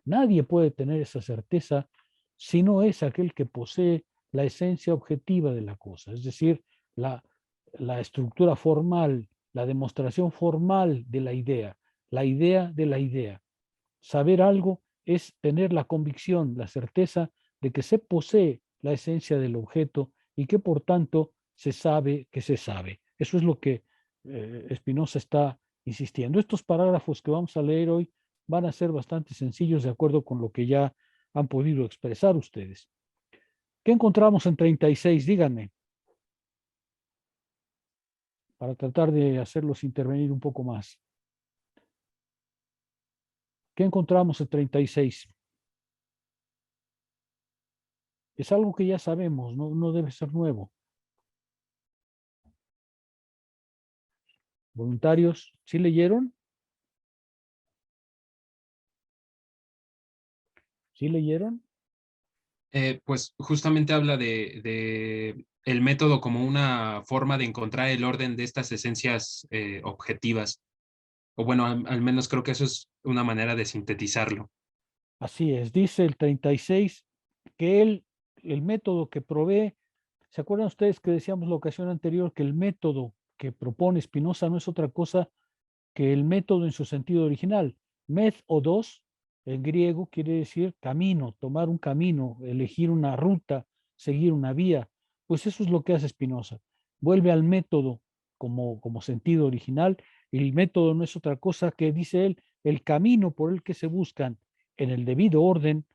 Nadie puede tener esa certeza si no es aquel que posee la esencia objetiva de la cosa, es decir, la estructura formal, la demostración formal de la idea de la idea. Saber algo es tener la convicción, la certeza de que se posee la esencia del objeto y que por tanto se sabe que se sabe. Eso es lo que Spinoza está insistiendo. Estos parágrafos que vamos a leer hoy van a ser bastante sencillos de acuerdo con lo que ya han podido expresar ustedes. ¿Qué encontramos en 36? Díganme, para tratar de hacerlos intervenir un poco más. ¿Qué encontramos en 36? Es algo que ya sabemos, no debe ser nuevo. ¿Voluntarios? ¿Sí leyeron? ¿Sí leyeron? Pues justamente habla de el método como una forma de encontrar el orden de estas esencias objetivas. O bueno, al menos creo que eso es una manera de sintetizarlo. Así es, dice el 36 que el método que provee, ¿se acuerdan ustedes que decíamos la ocasión anterior que el método que propone Spinoza no es otra cosa que el método en su sentido original? Métodos, en griego, quiere decir camino, tomar un camino, elegir una ruta, seguir una vía. Pues eso es lo que hace Spinoza. Vuelve al método como sentido original, y el método no es otra cosa que, dice él, el camino por el que se buscan en el debido orden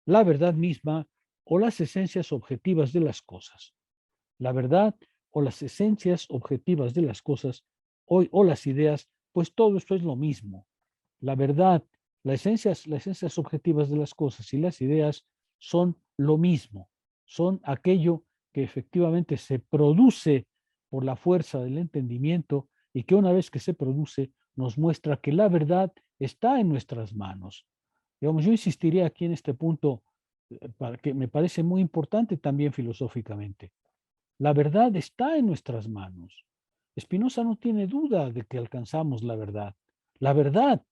la verdad misma o las esencias objetivas de las cosas. La verdad o las esencias objetivas de las cosas o las ideas, pues todo esto es lo mismo. La verdad, las esencias objetivas de las cosas y las ideas son lo mismo, son aquello que efectivamente se produce por la fuerza del entendimiento y que una vez que se produce nos muestra que la verdad está en nuestras manos. Digamos, yo insistiría aquí en este punto, para que me parece muy importante también filosóficamente. La verdad está en nuestras manos. Spinoza no tiene duda de que alcanzamos la verdad. La verdad,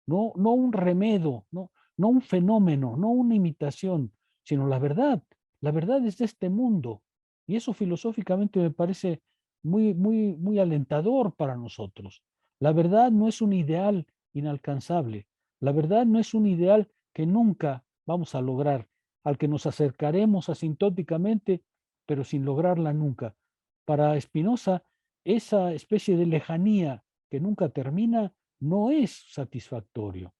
no un remedio, no un fenómeno, no una imitación, sino la verdad. La verdad es de este mundo. Y eso filosóficamente me parece muy alentador para nosotros. La verdad no es un ideal inalcanzable. La verdad no es un ideal que nunca vamos a lograr, al que nos acercaremos asintóticamente, pero sin lograrla nunca. Para Spinoza, esa especie de lejanía que nunca termina no es satisfactorio.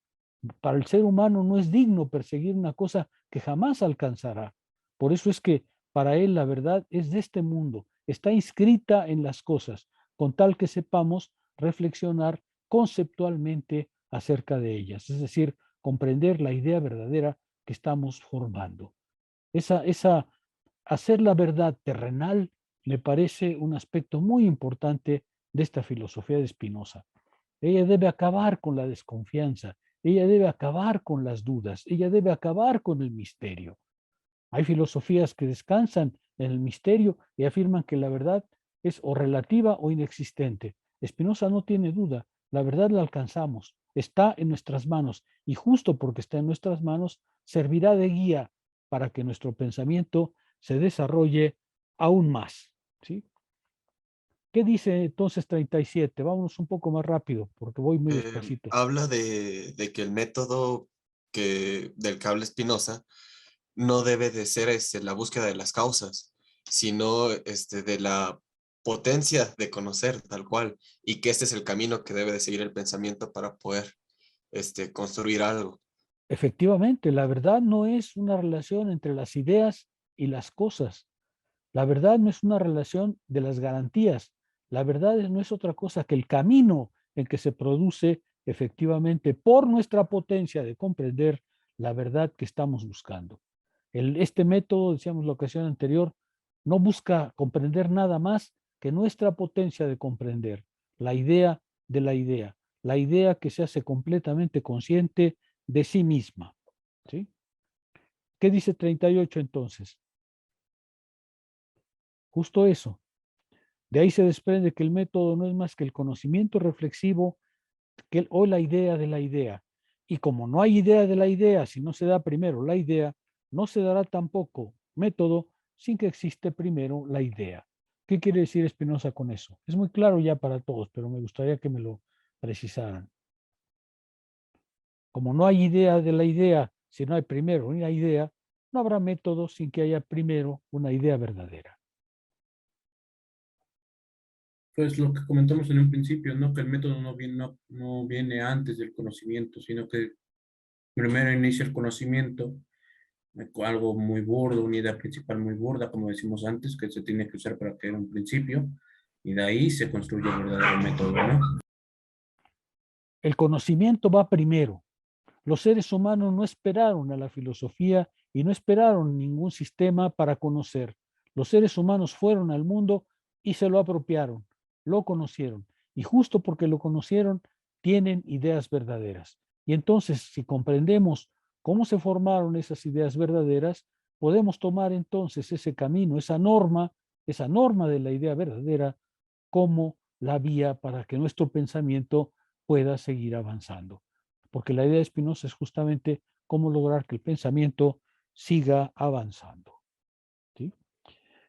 Para el ser humano no es digno perseguir una cosa que jamás alcanzará. Por eso es que para él la verdad es de este mundo, está inscrita en las cosas, con tal que sepamos reflexionar conceptualmente acerca de ellas, es decir, comprender la idea verdadera que estamos formando. Hacer la verdad terrenal me parece un aspecto muy importante de esta filosofía de Spinoza. Ella debe acabar con la desconfianza, ella debe acabar con las dudas, ella debe acabar con el misterio. Hay filosofías que descansan en el misterio y afirman que la verdad es o relativa o inexistente. Spinoza no tiene duda, la verdad la alcanzamos, está en nuestras manos y justo porque está en nuestras manos servirá de guía para que nuestro pensamiento se desarrolle aún más. ¿Sí? ¿Qué dice entonces 37? Vámonos un poco más rápido porque voy muy despacito. Habla de que el método del que habla Spinoza no debe de ser la búsqueda de las causas, sino de la potencia de conocer tal cual, y que este es el camino que debe de seguir el pensamiento para poder construir algo. Efectivamente, la verdad no es una relación entre las ideas y las cosas. La verdad no es una relación de las garantías. La verdad no es otra cosa que el camino en que se produce efectivamente por nuestra potencia de comprender la verdad que estamos buscando. Este método, decíamos la ocasión anterior, no busca comprender nada más que nuestra potencia de comprender, la idea de la idea que se hace completamente consciente de sí misma. ¿Sí? ¿Qué dice 38 entonces? Justo eso. De ahí se desprende que el método no es más que el conocimiento reflexivo o la idea de la idea. Y como no hay idea de la idea, si no se da primero la idea, no se dará tampoco método sin que existe primero la idea. ¿Qué quiere decir Spinoza con eso? Es muy claro ya para todos, pero me gustaría que me lo precisaran. Como no hay idea de la idea, si no hay primero una idea, no habrá método sin que haya primero una idea verdadera. Pues lo que comentamos en un principio, ¿no? Que el método no viene antes del conocimiento, sino que primero inicia el conocimiento, algo muy burdo, una idea principal muy burda, como decimos antes, que se tiene que usar para crear un principio, y de ahí se construye el verdadero método, ¿no? El conocimiento va primero. Los seres humanos no esperaron a la filosofía y no esperaron ningún sistema para conocer. Los seres humanos fueron al mundo y se lo apropiaron, lo conocieron. Y justo porque lo conocieron, tienen ideas verdaderas. Y entonces, si comprendemos cómo se formaron esas ideas verdaderas, podemos tomar entonces ese camino, esa norma de la idea verdadera, como la vía para que nuestro pensamiento pueda seguir avanzando. Porque la idea de Spinoza es justamente cómo lograr que el pensamiento siga avanzando. ¿Sí?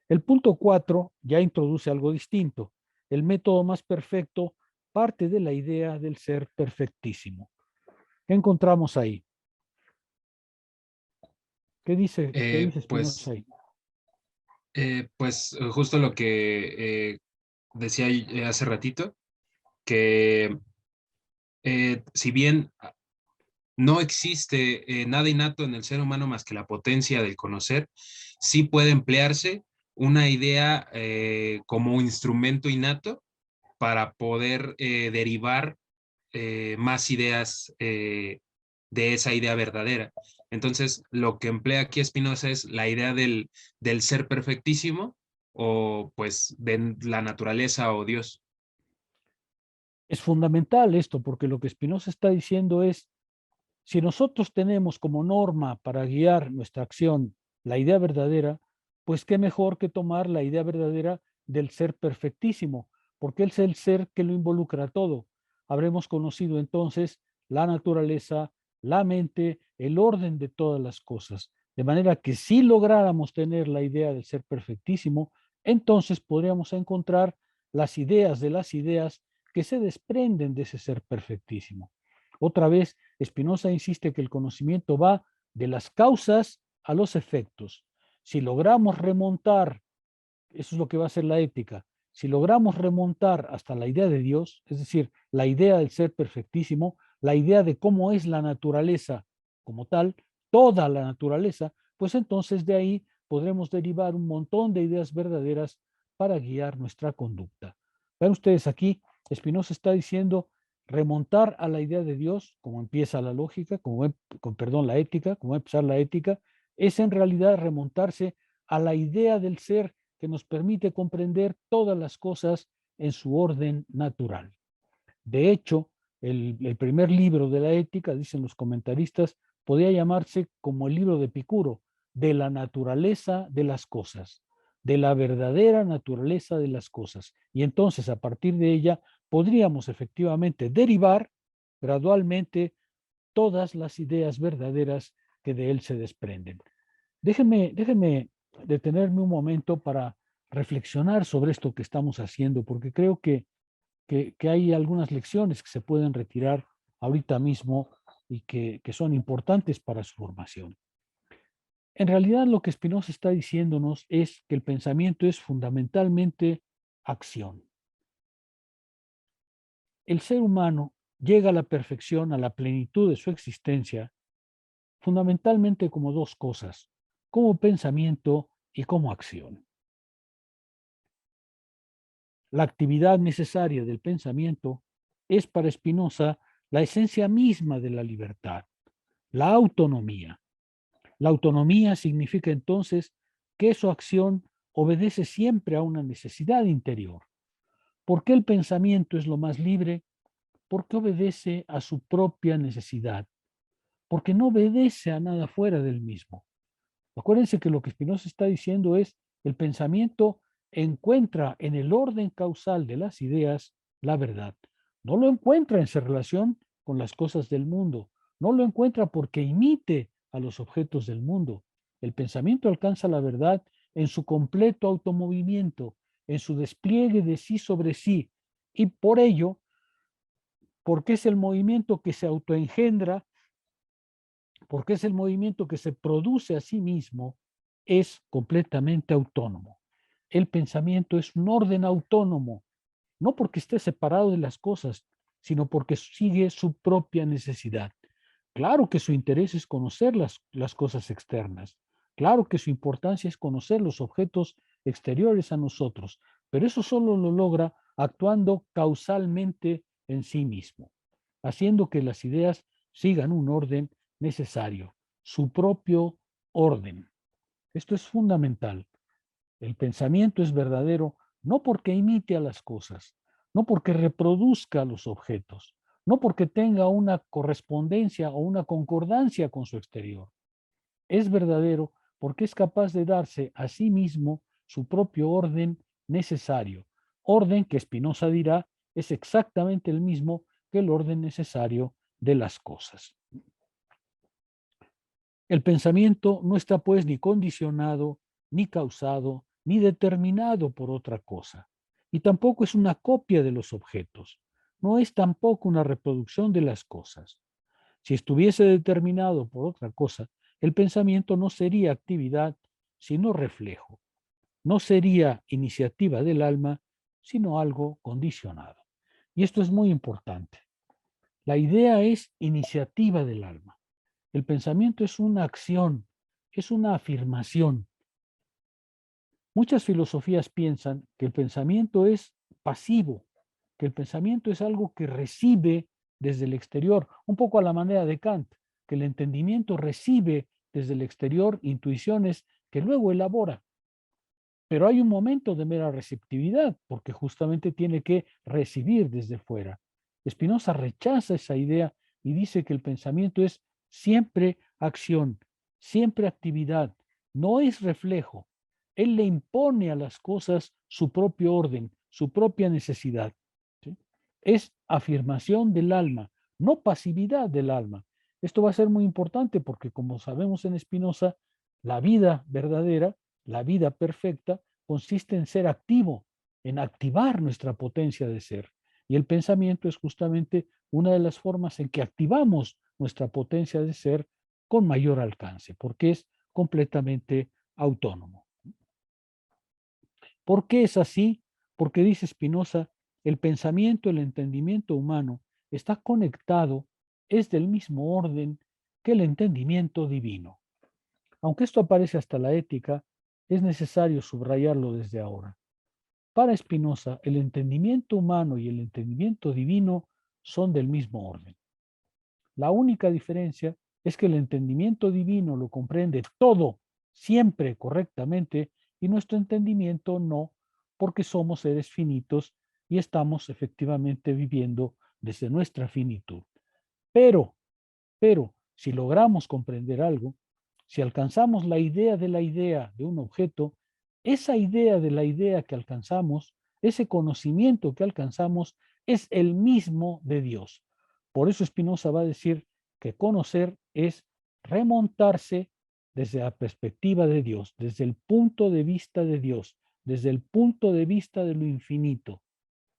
El punto 4 ya introduce algo distinto. El método más perfecto parte de la idea del ser perfectísimo. ¿Qué encontramos ahí? ¿Qué dice Spinoza ahí? Pues justo lo que decía hace ratito, que si bien no existe nada innato en el ser humano más que la potencia del conocer, sí puede emplearse una idea como un instrumento innato para poder derivar más ideas de esa idea verdadera. Entonces, lo que emplea aquí Spinoza es la idea del ser perfectísimo o pues de la naturaleza o Dios. Es fundamental esto, porque lo que Spinoza está diciendo es, si nosotros tenemos como norma para guiar nuestra acción la idea verdadera, pues qué mejor que tomar la idea verdadera del ser perfectísimo, porque él es el ser que lo involucra todo. Habremos conocido entonces la naturaleza, la mente, el orden de todas las cosas. De manera que si lográramos tener la idea del ser perfectísimo, entonces podríamos encontrar las ideas de las ideas que se desprenden de ese ser perfectísimo. Otra vez, Spinoza insiste que el conocimiento va de las causas a los efectos. Si logramos remontar, eso es lo que va a ser la ética, si logramos remontar hasta la idea de Dios, es decir, la idea del ser perfectísimo, la idea de cómo es la naturaleza como tal, toda la naturaleza, pues entonces de ahí podremos derivar un montón de ideas verdaderas para guiar nuestra conducta. Vean ustedes aquí, Spinoza está diciendo remontar a la idea de Dios, como empieza la lógica, la ética, como va a empezar la ética, es en realidad remontarse a la idea del ser que nos permite comprender todas las cosas en su orden natural. De hecho, el primer libro de la ética, dicen los comentaristas, podría llamarse como el libro de Epicuro, de la naturaleza de las cosas, de la verdadera naturaleza de las cosas. Y entonces, a partir de ella, podríamos efectivamente derivar gradualmente todas las ideas verdaderas que de él se desprenden. Déjenme detenerme un momento para reflexionar sobre esto que estamos haciendo, porque creo que hay algunas lecciones que se pueden retirar ahorita mismo y que son importantes para su formación. En realidad, lo que Spinoza está diciéndonos es que el pensamiento es fundamentalmente acción. El ser humano llega a la perfección, a la plenitud de su existencia, fundamentalmente como dos cosas, como pensamiento y como acción. La actividad necesaria del pensamiento es para Spinoza la esencia misma de la libertad, la autonomía. La autonomía significa entonces que su acción obedece siempre a una necesidad interior. ¿Por qué el pensamiento es lo más libre? Porque obedece a su propia necesidad, porque no obedece a nada fuera del mismo. Acuérdense que lo que Spinoza está diciendo es el pensamiento encuentra en el orden causal de las ideas la verdad. No lo encuentra en su relación con las cosas del mundo. No lo encuentra porque imite a los objetos del mundo. El pensamiento alcanza la verdad en su completo automovimiento, en su despliegue de sí sobre sí. Y por ello, porque es el movimiento que se autoengendra, porque es el movimiento que se produce a sí mismo, es completamente autónomo. El pensamiento es un orden autónomo, no porque esté separado de las cosas, sino porque sigue su propia necesidad. Claro que su interés es conocer las cosas externas, claro que su importancia es conocer los objetos exteriores a nosotros, pero eso solo lo logra actuando causalmente en sí mismo, haciendo que las ideas sigan un orden necesario, su propio orden. Esto es fundamental. El pensamiento es verdadero no porque imite a las cosas, no porque reproduzca los objetos, no porque tenga una correspondencia o una concordancia con su exterior. Es verdadero porque es capaz de darse a sí mismo su propio orden necesario, orden que Spinoza dirá es exactamente el mismo que el orden necesario de las cosas. El pensamiento no está pues ni condicionado, ni causado, ni determinado por otra cosa, y tampoco es una copia de los objetos, no es tampoco una reproducción de las cosas. Si estuviese determinado por otra cosa, el pensamiento no sería actividad, sino reflejo, no sería iniciativa del alma, sino algo condicionado. Y esto es muy importante. La idea es iniciativa del alma. El pensamiento es una acción, es una afirmación. Muchas filosofías piensan que el pensamiento es pasivo, que el pensamiento es algo que recibe desde el exterior, un poco a la manera de Kant, que el entendimiento recibe desde el exterior intuiciones que luego elabora. Pero hay un momento de mera receptividad, porque justamente tiene que recibir desde fuera. Spinoza rechaza esa idea y dice que el pensamiento es siempre acción, siempre actividad, no es reflejo. Él le impone a las cosas su propio orden, su propia necesidad. ¿Sí? Es afirmación del alma, no pasividad del alma. Esto va a ser muy importante porque, como sabemos en Spinoza, la vida verdadera, la vida perfecta, consiste en ser activo, en activar nuestra potencia de ser. Y el pensamiento es justamente una de las formas en que activamos nuestra potencia de ser con mayor alcance, porque es completamente autónomo. ¿Por qué es así? Porque dice Spinoza, el pensamiento, el entendimiento humano está conectado, es del mismo orden que el entendimiento divino. Aunque esto aparece hasta la ética, es necesario subrayarlo desde ahora. Para Spinoza, el entendimiento humano y el entendimiento divino son del mismo orden. La única diferencia es que el entendimiento divino lo comprende todo, siempre correctamente, y nuestro entendimiento no, porque somos seres finitos y estamos efectivamente viviendo desde nuestra finitud. Pero, si logramos comprender algo, si alcanzamos la idea de un objeto, esa idea de la idea que alcanzamos, ese conocimiento que alcanzamos, es el mismo de Dios. Por eso Spinoza va a decir que conocer es remontarse desde la perspectiva de Dios, desde el punto de vista de Dios, desde el punto de vista de lo infinito.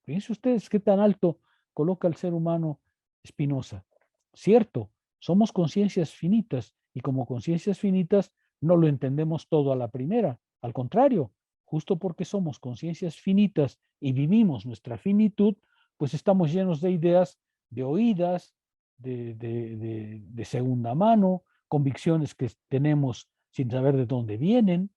Fíjense ustedes qué tan alto coloca el ser humano Spinoza. Cierto, somos conciencias finitas y como conciencias finitas no lo entendemos todo a la primera. Al contrario, justo porque somos conciencias finitas y vivimos nuestra finitud, pues estamos llenos de ideas, de oídas, de segunda mano, convicciones que tenemos sin saber de dónde vienen.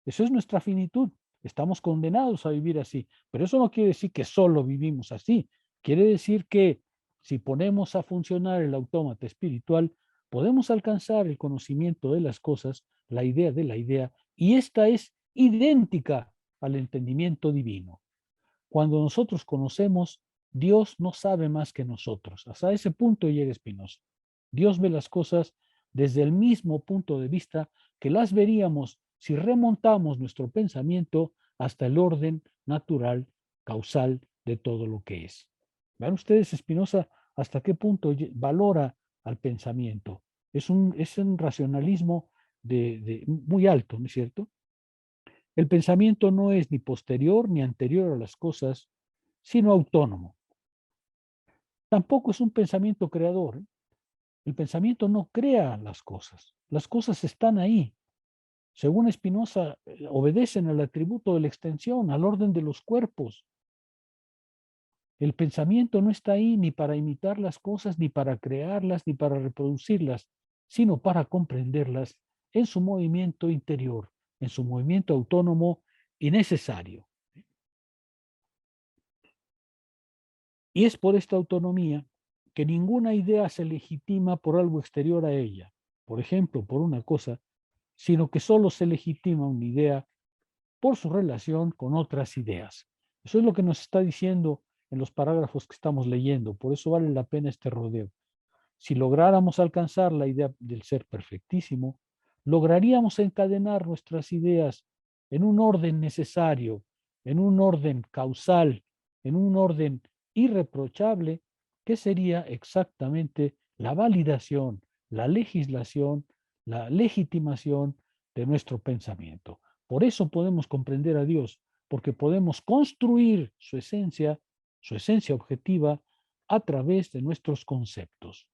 Eso es nuestra finitud. Estamos condenados a vivir así. Pero eso no quiere decir que solo vivimos así. Quiere decir que si ponemos a funcionar el autómata espiritual, podemos alcanzar el conocimiento de las cosas, la idea de la idea, y esta es idéntica al entendimiento divino. Cuando nosotros conocemos, Dios no sabe más que nosotros. Hasta ese punto llega Spinoza. Dios ve las cosas desde el mismo punto de vista que las veríamos si remontamos nuestro pensamiento hasta el orden natural, causal de todo lo que es. Vean ustedes, Spinoza, hasta qué punto valora al pensamiento. Es un racionalismo muy alto, ¿no es cierto? El pensamiento no es ni posterior ni anterior a las cosas, sino autónomo. Tampoco es un pensamiento creador. El pensamiento no crea las cosas están ahí. Según Spinoza, obedecen al atributo de la extensión, al orden de los cuerpos. El pensamiento no está ahí ni para imitar las cosas, ni para crearlas, ni para reproducirlas, sino para comprenderlas en su movimiento interior, en su movimiento autónomo y necesario. Y es por esta autonomía que ninguna idea se legitima por algo exterior a ella, por ejemplo, por una cosa, sino que solo se legitima una idea por su relación con otras ideas. Eso es lo que nos está diciendo en los parágrafos que estamos leyendo, por eso vale la pena este rodeo. Si lográramos alcanzar la idea del ser perfectísimo, lograríamos encadenar nuestras ideas en un orden necesario, en un orden causal, en un orden irreprochable, que sería exactamente la validación, la legislación, la legitimación de nuestro pensamiento. Por eso podemos comprender a Dios, porque podemos construir su esencia objetiva a través de nuestros conceptos.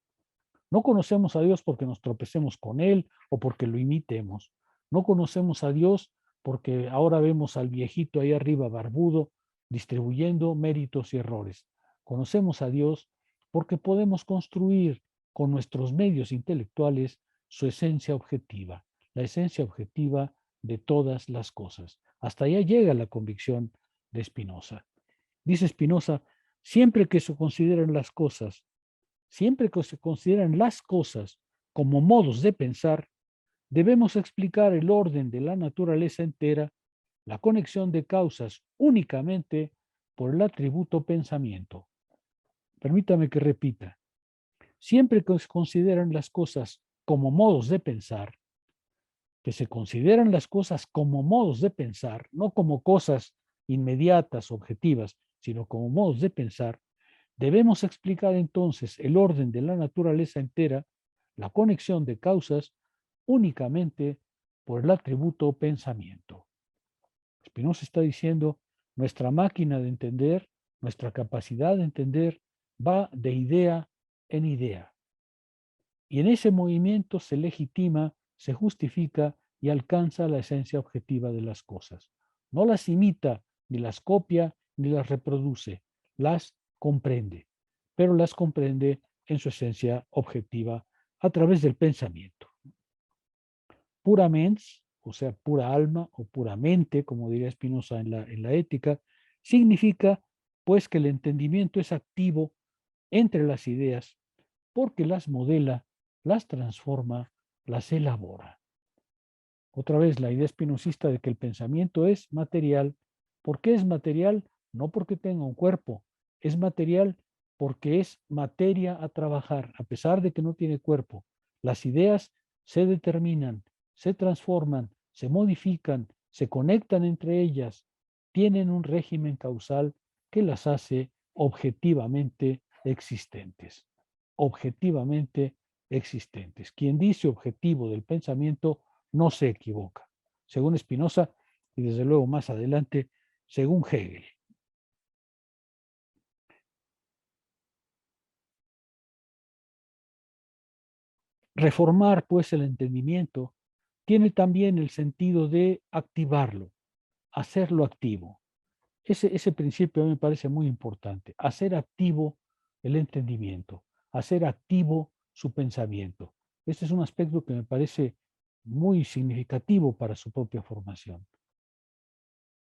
No conocemos a Dios porque nos tropecemos con Él o porque lo imitemos. No conocemos a Dios porque ahora vemos al viejito ahí arriba barbudo distribuyendo méritos y errores. Conocemos a Dios porque podemos construir con nuestros medios intelectuales su esencia objetiva, la esencia objetiva de todas las cosas. Hasta allá llega la convicción de Spinoza. Dice Spinoza, siempre que se consideran las cosas como modos de pensar, debemos explicar el orden de la naturaleza entera, la conexión de causas únicamente por el atributo pensamiento. Permítame que repita. Siempre que se consideran las cosas como modos de pensar, que se consideran las cosas como modos de pensar, no como cosas inmediatas, objetivas, sino como modos de pensar, debemos explicar entonces el orden de la naturaleza entera, la conexión de causas, únicamente por el atributo pensamiento. Spinoza está diciendo, nuestra máquina de entender, nuestra capacidad de entender, va de idea en idea. Y en ese movimiento se legitima, se justifica y alcanza la esencia objetiva de las cosas. No las imita, ni las copia, ni las reproduce, las comprende, pero las comprende en su esencia objetiva a través del pensamiento. Pura mens, o sea, pura alma o puramente, como diría Spinoza en la ética, Significa, pues, que el entendimiento es activo entre las ideas porque las modela, las transforma, las elabora. Otra vez, la idea espinosista de que el pensamiento es material. ¿Por qué es material? No porque tenga un cuerpo, es material porque es materia a trabajar, a pesar de que no tiene cuerpo. Las ideas se determinan, se transforman, se modifican, se conectan entre ellas, tienen un régimen causal que las hace objetivamente existentes. Objetivamente existentes. Quien dice objetivo del pensamiento no se equivoca, según Spinoza y desde luego más adelante, según Hegel. Reformar, pues, el entendimiento tiene también el sentido de activarlo, hacerlo activo. Ese principio a mí me parece muy importante, hacer activo el entendimiento, hacer activo su pensamiento. Este es un aspecto que me parece muy significativo para su propia formación.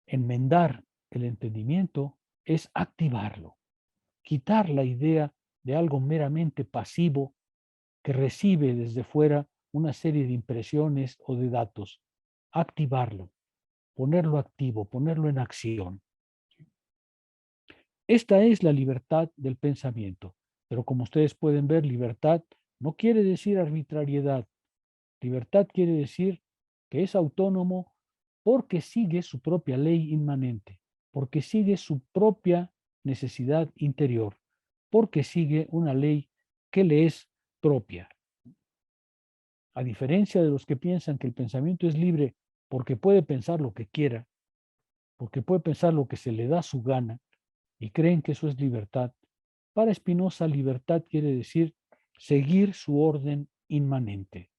Enmendar el entendimiento es activarlo, quitar la idea de algo meramente pasivo que recibe desde fuera una serie de impresiones o de datos, activarlo, ponerlo activo, ponerlo en acción. Esta es la libertad del pensamiento, pero como ustedes pueden ver, libertad no quiere decir arbitrariedad. Libertad quiere decir que es autónomo porque sigue su propia ley inmanente, porque sigue su propia necesidad interior, porque sigue una ley que le es propia. A diferencia de los que piensan que el pensamiento es libre porque puede pensar lo que quiera, porque puede pensar lo que se le da su gana y creen que eso es libertad, para Spinoza libertad quiere decir seguir su orden inmanente.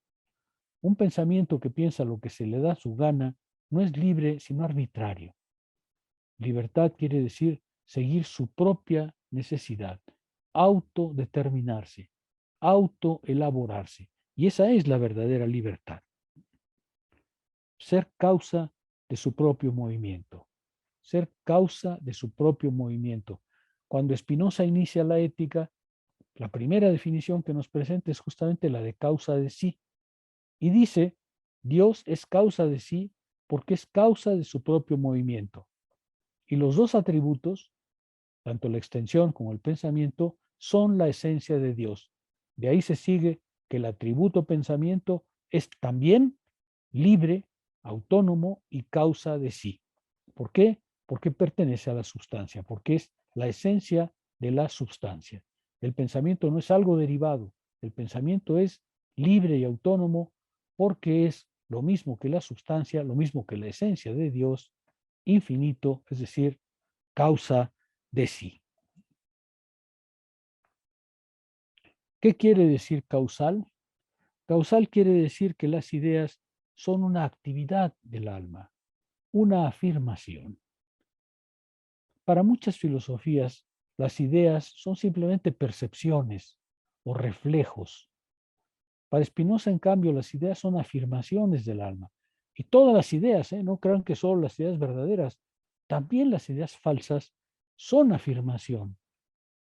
Un pensamiento que piensa lo que se le da su gana no es libre, sino arbitrario. Libertad quiere decir seguir su propia necesidad, autodeterminarse, autoelaborarse. Y esa es la verdadera libertad. Ser causa de su propio movimiento. Ser causa de su propio movimiento. Cuando Spinoza inicia la ética, la primera definición que nos presenta es justamente la de causa de sí. Y dice, Dios es causa de sí porque es causa de su propio movimiento. Y los dos atributos, tanto la extensión como el pensamiento, son la esencia de Dios. De ahí se sigue que el atributo pensamiento es también libre, autónomo y causa de sí. ¿Por qué? Porque pertenece a la sustancia, porque es la esencia de la sustancia. El pensamiento no es algo derivado, el pensamiento es libre y autónomo porque es lo mismo que la sustancia, lo mismo que la esencia de Dios, infinito, es decir, causa de sí. ¿Qué quiere decir causal? Causal quiere decir que las ideas son una actividad del alma, una afirmación. Para muchas filosofías, las ideas son simplemente percepciones o reflejos. Para Spinoza, en cambio, las ideas son afirmaciones del alma. Y todas las ideas, no crean que solo las ideas verdaderas, también las ideas falsas son afirmación.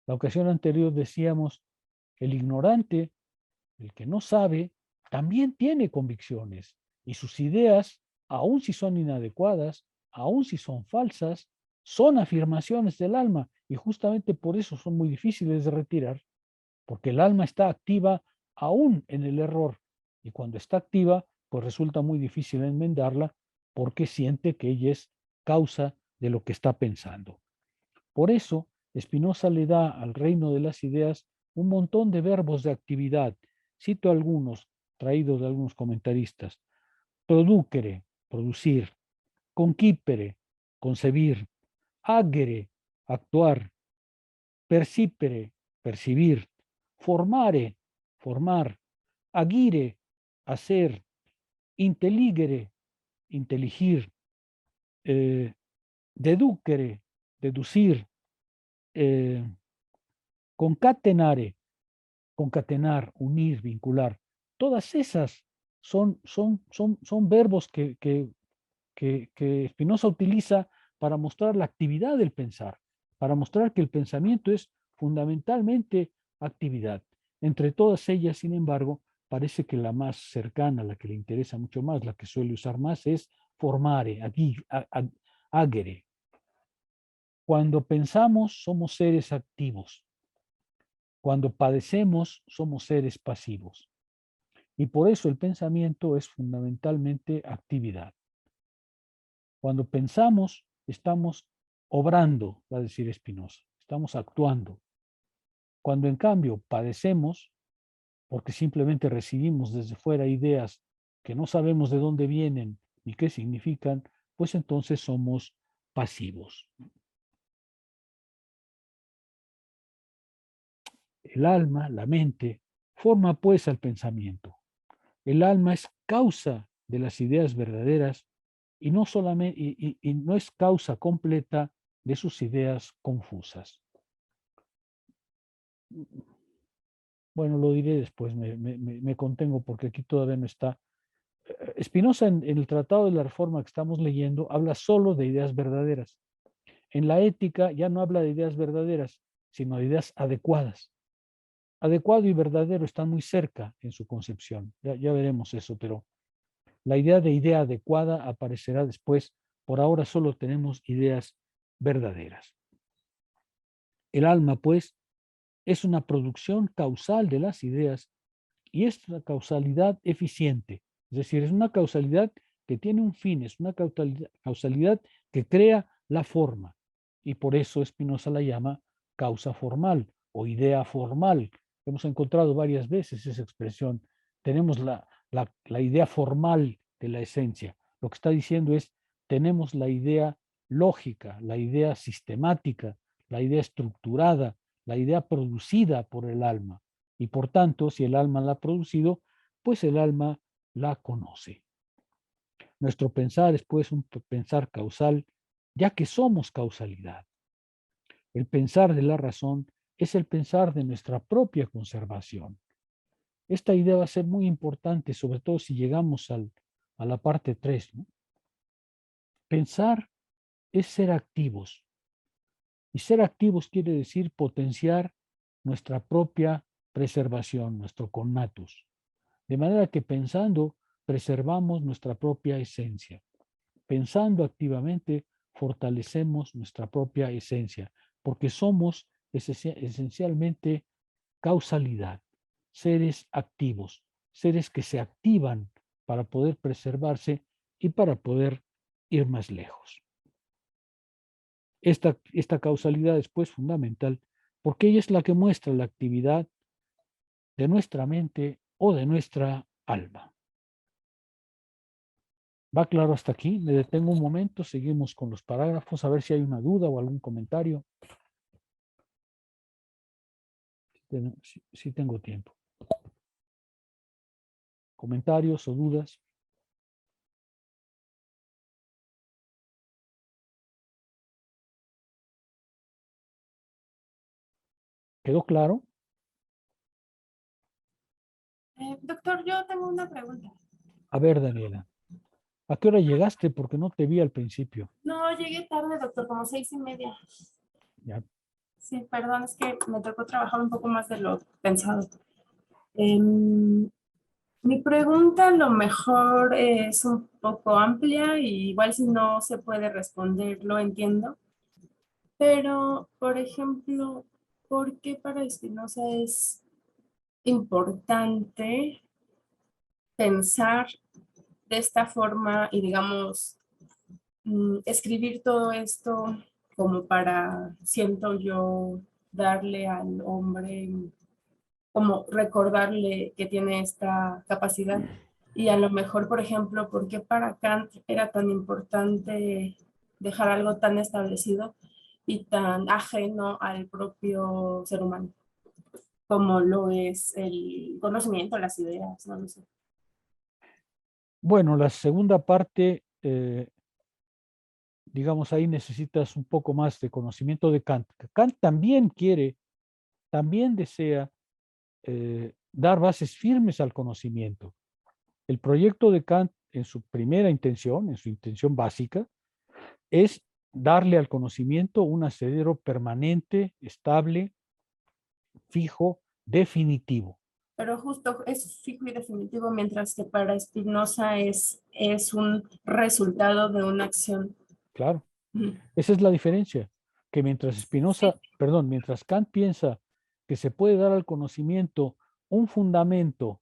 La ocasión anterior decíamos, el ignorante, el que no sabe, también tiene convicciones y sus ideas, aun si son inadecuadas, aun si son falsas, son afirmaciones del alma y justamente por eso son muy difíciles de retirar, porque el alma está activa aún en el error y cuando está activa, pues resulta muy difícil enmendarla porque siente que ella es causa de lo que está pensando. Por eso, Spinoza le da al reino de las ideas un montón de verbos de actividad. Cito algunos, traídos de algunos comentaristas. Producere, producir. Concipere, concebir. Agere, actuar. Percipere, percibir. Formare, formar. Agire, hacer. Intelligere, inteligir. Deducere, deducir. Concatenare, concatenar, unir, vincular. Todas esas son verbos que Spinoza utiliza para mostrar la actividad del pensar, para mostrar que el pensamiento es fundamentalmente actividad. Entre todas ellas, sin embargo, parece que la más cercana, la que le interesa mucho más, la que suele usar más, es formare, agere. Cuando pensamos, somos seres activos. Cuando padecemos, somos seres pasivos. Y por eso el pensamiento es fundamentalmente actividad. Cuando pensamos, estamos obrando, va a decir Spinoza, estamos actuando. Cuando en cambio padecemos, porque simplemente recibimos desde fuera ideas que no sabemos de dónde vienen ni qué significan, pues entonces somos pasivos. El alma, la mente, forma pues al pensamiento. El alma es causa de las ideas verdaderas y no solamente y no es causa completa de sus ideas confusas. Bueno, lo diré después, me contengo porque aquí todavía no está. Spinoza en el Tratado de la Reforma que estamos leyendo habla solo de ideas verdaderas. En la ética ya no habla de ideas verdaderas, sino de ideas adecuadas. Adecuado y verdadero están muy cerca en su concepción. Ya veremos eso, pero la idea de idea adecuada aparecerá después. Por ahora solo tenemos ideas verdaderas. El alma, pues, es una producción causal de las ideas y es una causalidad eficiente. Es decir, es una causalidad que tiene un fin, es una causalidad que crea la forma. Y por eso Spinoza la llama causa formal o idea formal. Hemos encontrado varias veces esa expresión. Tenemos la idea formal de la esencia. Lo que está diciendo es, tenemos la idea lógica, la idea sistemática, la idea estructurada, la idea producida por el alma. Y por tanto, si el alma la ha producido, pues el alma la conoce. Nuestro pensar es pues un pensar causal, ya que somos causalidad. El pensar de la razón es el pensar de nuestra propia conservación. Esta idea va a ser muy importante, sobre todo si llegamos a la parte 3, ¿no? Pensar es ser activos. Y ser activos quiere decir potenciar nuestra propia preservación, nuestro connatus. De manera que pensando, preservamos nuestra propia esencia. Pensando activamente, fortalecemos nuestra propia esencia, porque somos esencialmente causalidad, seres activos, seres que se activan para poder preservarse y para poder ir más lejos. Esta causalidad es pues fundamental porque ella es la que muestra la actividad de nuestra mente o de nuestra alma. ¿Va claro hasta aquí? Me detengo un momento, seguimos con los parágrafos, a ver si hay una duda o algún comentario. Sí tengo tiempo. ¿Comentarios o dudas? ¿Quedó claro? Doctor, yo tengo una pregunta. A ver, Daniela. ¿A qué hora llegaste? Porque no te vi al principio. No, llegué tarde, doctor, como 6:30. Ya. Sí, perdón, es que me tocó trabajar un poco más de lo pensado. Mi pregunta a lo mejor es un poco amplia y igual si no se puede responder, lo entiendo. Pero, por ejemplo, ¿por qué para Spinoza es importante pensar de esta forma y, digamos, escribir todo esto como para, siento yo, darle al hombre, como recordarle que tiene esta capacidad? Y a lo mejor, por ejemplo, ¿por qué para Kant era tan importante dejar algo tan establecido y tan ajeno al propio ser humano, como lo es el conocimiento, las ideas, no lo sé? Bueno, la segunda parte, digamos, ahí necesitas un poco más de conocimiento de Kant. Kant también quiere, también desea dar bases firmes al conocimiento. El proyecto de Kant, en su primera intención, en su intención básica, es darle al conocimiento un asidero permanente, estable, fijo, definitivo. Pero justo es fijo y definitivo, mientras que para Spinoza es un resultado de una acción. Claro, esa es la diferencia, que mientras mientras Kant piensa que se puede dar al conocimiento un fundamento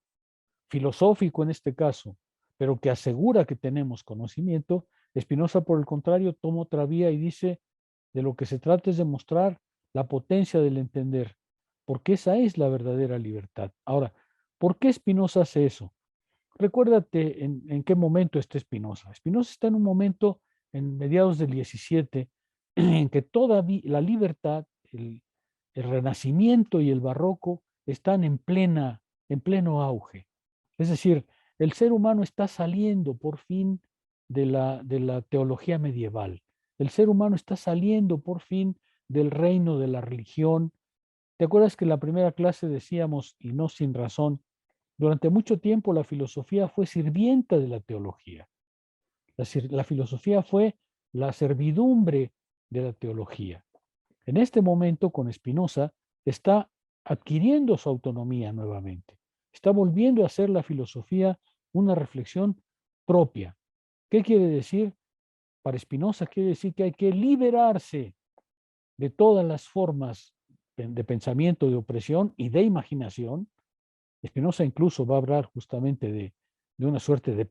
filosófico en este caso, pero que asegura que tenemos conocimiento, Spinoza, por el contrario, toma otra vía y dice, de lo que se trata es de mostrar la potencia del entender, porque esa es la verdadera libertad. Ahora, ¿por qué Spinoza hace eso? Recuérdate en qué momento está Spinoza. Spinoza está en un momento, en mediados del 17, en que todavía la libertad, el Renacimiento y el Barroco están en pleno auge. Es decir, el ser humano está saliendo por fin de la teología medieval. El ser humano está saliendo por fin del reino de la religión. ¿Te acuerdas que en la primera clase decíamos, y no sin razón, durante mucho tiempo la filosofía fue sirvienta de la teología? La filosofía fue la servidumbre de la teología. En este momento, con Spinoza, está adquiriendo su autonomía nuevamente. Está volviendo a hacer la filosofía una reflexión propia. ¿Qué quiere decir? Para Spinoza quiere decir que hay que liberarse de todas las formas de pensamiento, de opresión y de imaginación. Spinoza incluso va a hablar justamente de una suerte de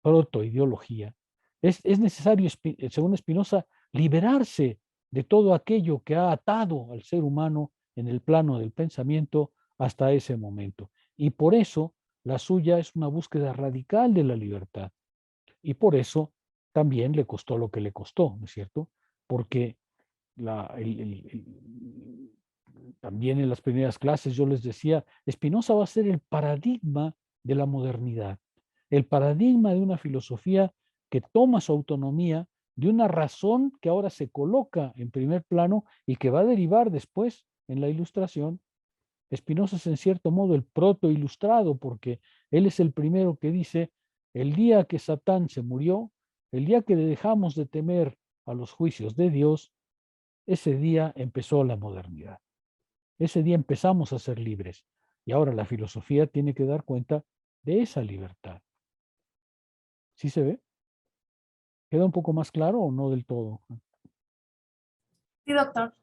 proto-ideología. Es necesario, según Spinoza, liberarse de todo aquello que ha atado al ser humano en el plano del pensamiento hasta ese momento. Y por eso la suya es una búsqueda radical de la libertad. Y por eso también le costó lo que le costó, ¿no es cierto? Porque también en las primeras clases yo les decía, Spinoza va a ser el paradigma de la modernidad, el paradigma de una filosofía que toma su autonomía de una razón que ahora se coloca en primer plano y que va a derivar después en la Ilustración. Spinoza es en cierto modo el proto-ilustrado, porque él es el primero que dice, el día que Satán se murió, el día que dejamos de temer a los juicios de Dios, ese día empezó la modernidad. Ese día empezamos a ser libres. Y ahora la filosofía tiene que dar cuenta de esa libertad. ¿Sí se ve? ¿Queda un poco más claro o no del todo? Sí, doctor.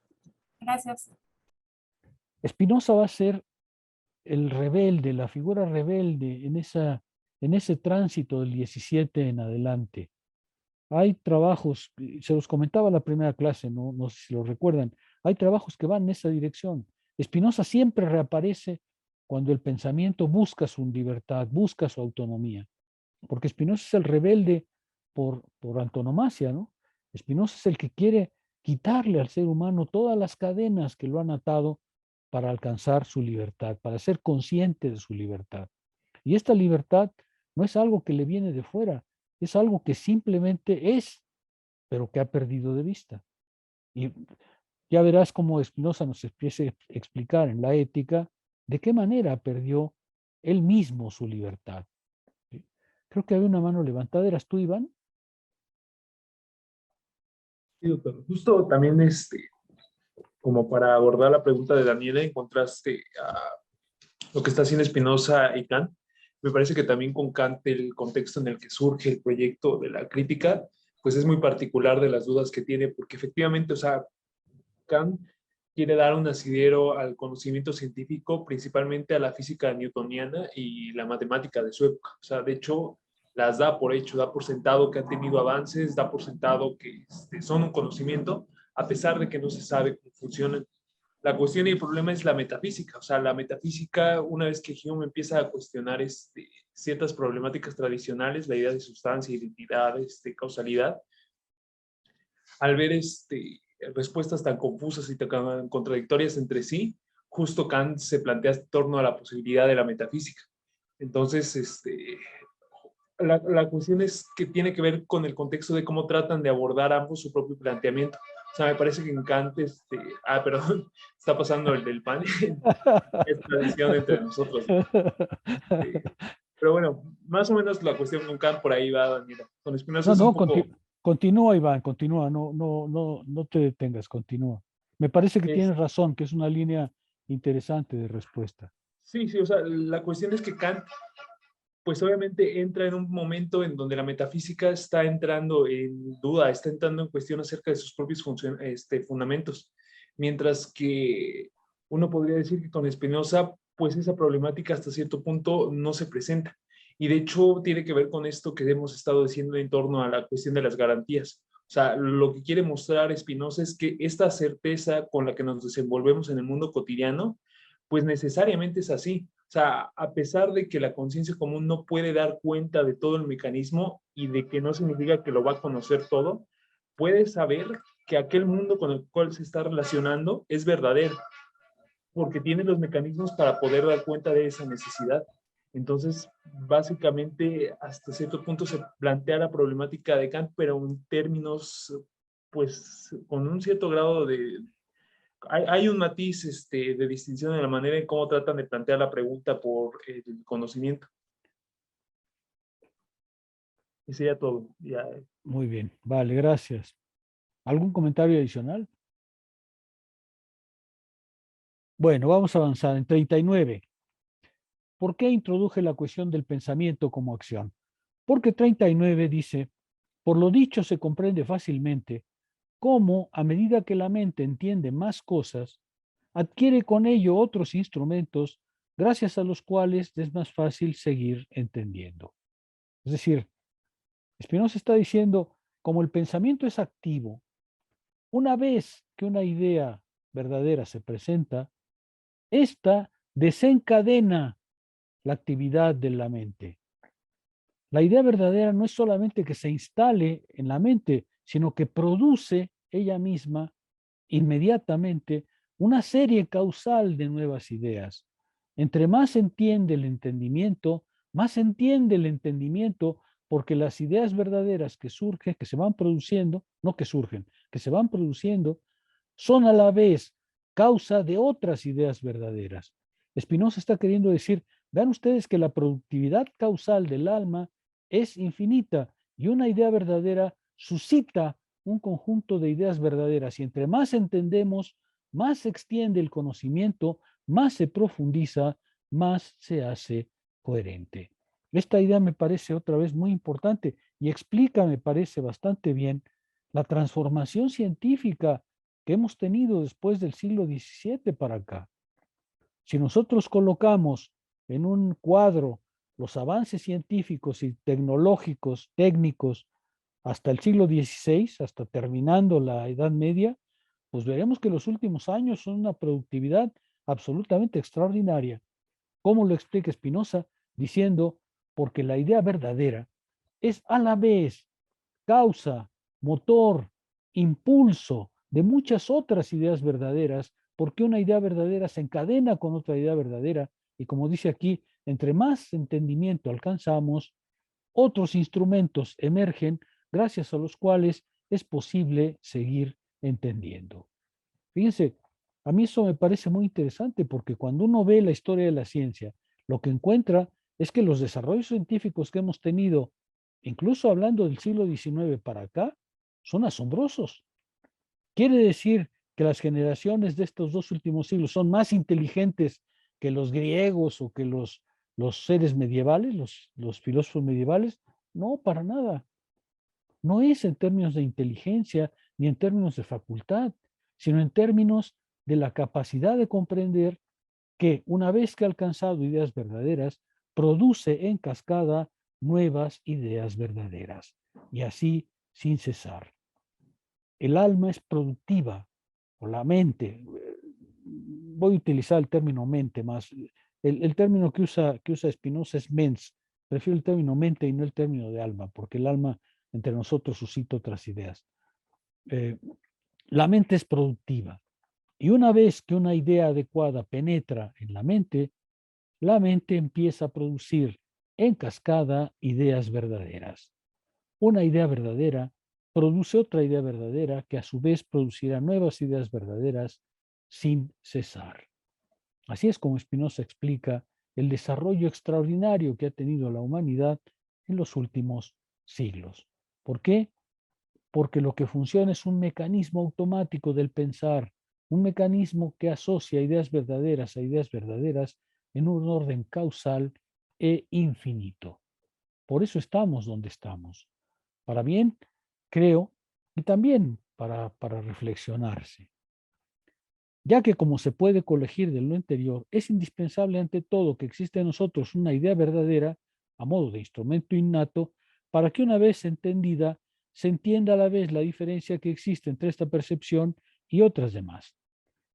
Gracias. Spinoza va a ser el rebelde, la figura rebelde en ese tránsito del 17 en adelante. Hay trabajos, se los comentaba la primera clase, no sé si lo recuerdan, hay trabajos que van en esa dirección. Spinoza siempre reaparece cuando el pensamiento busca su libertad, busca su autonomía, porque Spinoza es el rebelde por antonomasia, ¿no? Spinoza es el que quiere quitarle al ser humano todas las cadenas que lo han atado para alcanzar su libertad, para ser consciente de su libertad. Y esta libertad no es algo que le viene de fuera, es algo que simplemente es, pero que ha perdido de vista. Y ya verás cómo Spinoza nos empieza a explicar en la ética de qué manera perdió él mismo su libertad. ¿Sí? Creo que había una mano levantada. ¿Eras tú, Iván? Sí, doctor. Justo también como para abordar la pregunta de Daniela, en contraste a lo que está haciendo Spinoza y Kant, me parece que también con Kant el contexto en el que surge el proyecto de la crítica, pues es muy particular de las dudas que tiene, porque efectivamente, o sea, Kant quiere dar un asidero al conocimiento científico, principalmente a la física newtoniana y la matemática de su época. O sea, de hecho, las da por hecho, da por sentado que han tenido avances, da por sentado que son un conocimiento, a pesar de que no se sabe cómo funcionan. La cuestión y el problema es la metafísica. O sea, la metafísica, una vez que Hume empieza a cuestionar ciertas problemáticas tradicionales, la idea de sustancia, identidad, causalidad, al ver respuestas tan confusas y tan contradictorias entre sí, justo Kant se plantea en torno a la posibilidad de la metafísica. Entonces, la cuestión es que tiene que ver con el contexto de cómo tratan de abordar ambos su propio planteamiento. O sea, me parece que en Kant, perdón, está pasando el del pan. Es tradición entre nosotros. Pero bueno, más o menos la cuestión con Kant por ahí va, Daniela. Con Spinoza No, es un no, poco... continúa, Iván, continúa, no te detengas, continúa. Me parece que es- tienes razón, que es una línea interesante de respuesta. sí, sí, o sea, la cuestión es que Kant, pues obviamente entra en un momento en donde la metafísica está entrando en duda, está entrando en cuestión acerca de sus propios fundamentos. Mientras que uno podría decir que con Spinoza, pues esa problemática hasta cierto punto no se presenta. Y de hecho tiene que ver con esto que hemos estado diciendo en torno a la cuestión de las garantías. O sea, lo que quiere mostrar Spinoza es que esta certeza con la que nos desenvolvemos en el mundo cotidiano, pues necesariamente es así. O sea, a pesar de que la conciencia común no puede dar cuenta de todo el mecanismo y de que no significa que lo va a conocer todo, puede saber que aquel mundo con el cual se está relacionando es verdadero, porque tiene los mecanismos para poder dar cuenta de esa necesidad. Entonces, básicamente, hasta cierto punto se plantea la problemática de Kant, pero en términos, pues, con un cierto grado de... Hay un matiz de distinción en la manera en cómo tratan de plantear la pregunta por el conocimiento. Y sería todo. Ya. Muy bien, vale, gracias. ¿Algún comentario adicional? Bueno, vamos a avanzar. En 39. ¿Por qué introduje la cuestión del pensamiento como acción? Porque 39 dice, por lo dicho se comprende fácilmente cómo, a medida que la mente entiende más cosas, adquiere con ello otros instrumentos gracias a los cuales es más fácil seguir entendiendo. Es decir, Spinoza está diciendo, como el pensamiento es activo, una vez que una idea verdadera se presenta, esta desencadena la actividad de la mente. La idea verdadera no es solamente que se instale en la mente, sino que produce ella misma inmediatamente una serie causal de nuevas ideas. Entre más entiende el entendimiento, más entiende el entendimiento porque las ideas verdaderas que surgen, que se van produciendo, no que surgen, que se van produciendo, son a la vez causa de otras ideas verdaderas. Spinoza está queriendo decir, vean ustedes que la productividad causal del alma es infinita y una idea verdadera suscita un conjunto de ideas verdaderas y entre más entendemos, más se extiende el conocimiento, más se profundiza, más se hace coherente. Esta idea me parece otra vez muy importante y explica, me parece bastante bien, la transformación científica que hemos tenido después del siglo XVII para acá. Si nosotros colocamos en un cuadro los avances científicos y tecnológicos, técnicos, hasta el siglo XVI, hasta terminando la Edad Media, pues veremos que los últimos años son una productividad absolutamente extraordinaria. ¿Cómo lo explica Spinoza? Diciendo, porque la idea verdadera es a la vez causa, motor, impulso de muchas otras ideas verdaderas, porque una idea verdadera se encadena con otra idea verdadera, y como dice aquí, entre más entendimiento alcanzamos, otros instrumentos emergen gracias a los cuales es posible seguir entendiendo. Fíjense, a mí eso me parece muy interesante porque cuando uno ve la historia de la ciencia, lo que encuentra es que los desarrollos científicos que hemos tenido, incluso hablando del siglo XIX para acá, son asombrosos. Quiere decir que las generaciones de estos dos últimos siglos son más inteligentes que los griegos o que los seres medievales, los filósofos medievales. No, para nada. No es en términos de inteligencia ni en términos de facultad, sino en términos de la capacidad de comprender que una vez que ha alcanzado ideas verdaderas, produce en cascada nuevas ideas verdaderas, y así sin cesar. El alma es productiva, o la mente, voy a utilizar el término mente más, el término que usa Spinoza es mens, prefiero el término mente y no el término de alma, porque el alma entre nosotros suscita otras ideas. La mente es productiva, y una vez que una idea adecuada penetra en la mente empieza a producir en cascada ideas verdaderas. Una idea verdadera produce otra idea verdadera que a su vez producirá nuevas ideas verdaderas sin cesar. Así es como Spinoza explica el desarrollo extraordinario que ha tenido la humanidad en los últimos siglos. ¿Por qué? Porque lo que funciona es un mecanismo automático del pensar, un mecanismo que asocia ideas verdaderas a ideas verdaderas en un orden causal e infinito. Por eso estamos donde estamos. Para bien, creo, y también para reflexionarse. Ya que como se puede colegir de lo anterior, es indispensable ante todo que exista en nosotros una idea verdadera, a modo de instrumento innato, para que una vez entendida, se entienda a la vez la diferencia que existe entre esta percepción y otras demás.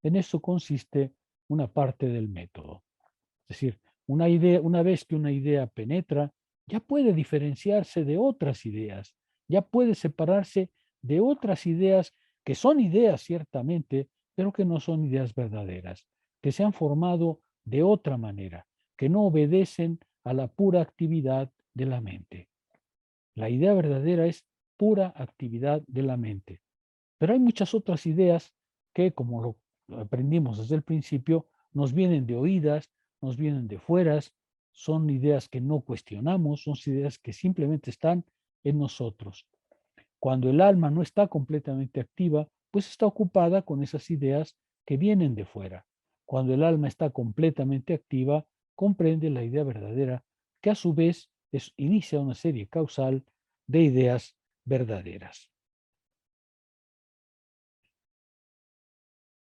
En eso consiste una parte del método. Es decir, una vez que una idea penetra, ya puede diferenciarse de otras ideas, ya puede separarse de otras ideas que son ideas ciertamente, pero que no son ideas verdaderas, que se han formado de otra manera, que no obedecen a la pura actividad de la mente. La idea verdadera es pura actividad de la mente. Pero hay muchas otras ideas que, como lo aprendimos desde el principio, nos vienen de oídas, nos vienen de fueras, son ideas que no cuestionamos, son ideas que simplemente están en nosotros. Cuando el alma no está completamente activa, pues está ocupada con esas ideas que vienen de fuera. Cuando el alma está completamente activa, comprende la idea verdadera, que a su vez inicia una serie causal de ideas verdaderas.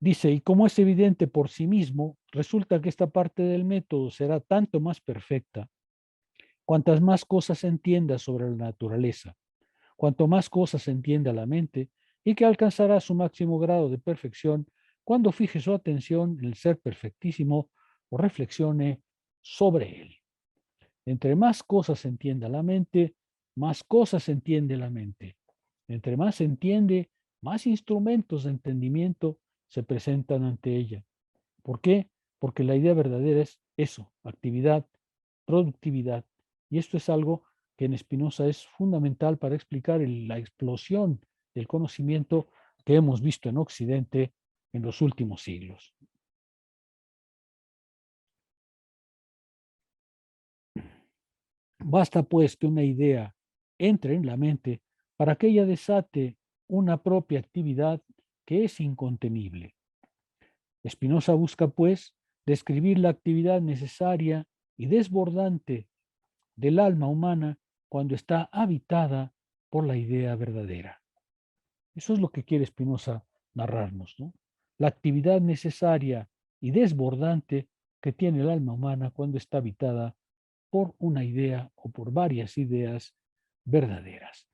Dice, y como es evidente por sí mismo, resulta que esta parte del método será tanto más perfecta cuantas más cosas entienda sobre la naturaleza, cuanto más cosas entienda la mente, y que alcanzará su máximo grado de perfección cuando fije su atención en el ser perfectísimo o reflexione sobre él. Entre más cosas entienda la mente, más cosas entiende la mente. Entre más se entiende, más instrumentos de entendimiento se presentan ante ella. ¿Por qué? Porque la idea verdadera es eso, actividad, productividad. Y esto es algo que en Spinoza es fundamental para explicar la explosión del conocimiento que hemos visto en Occidente en los últimos siglos. Basta pues que una idea entre en la mente para que ella desate una propia actividad que es incontenible. Spinoza busca, pues, describir la actividad necesaria y desbordante del alma humana cuando está habitada por la idea verdadera. Eso es lo que quiere Spinoza narrarnos, ¿no? La actividad necesaria y desbordante que tiene el alma humana cuando está habitada por una idea o por varias ideas verdaderas.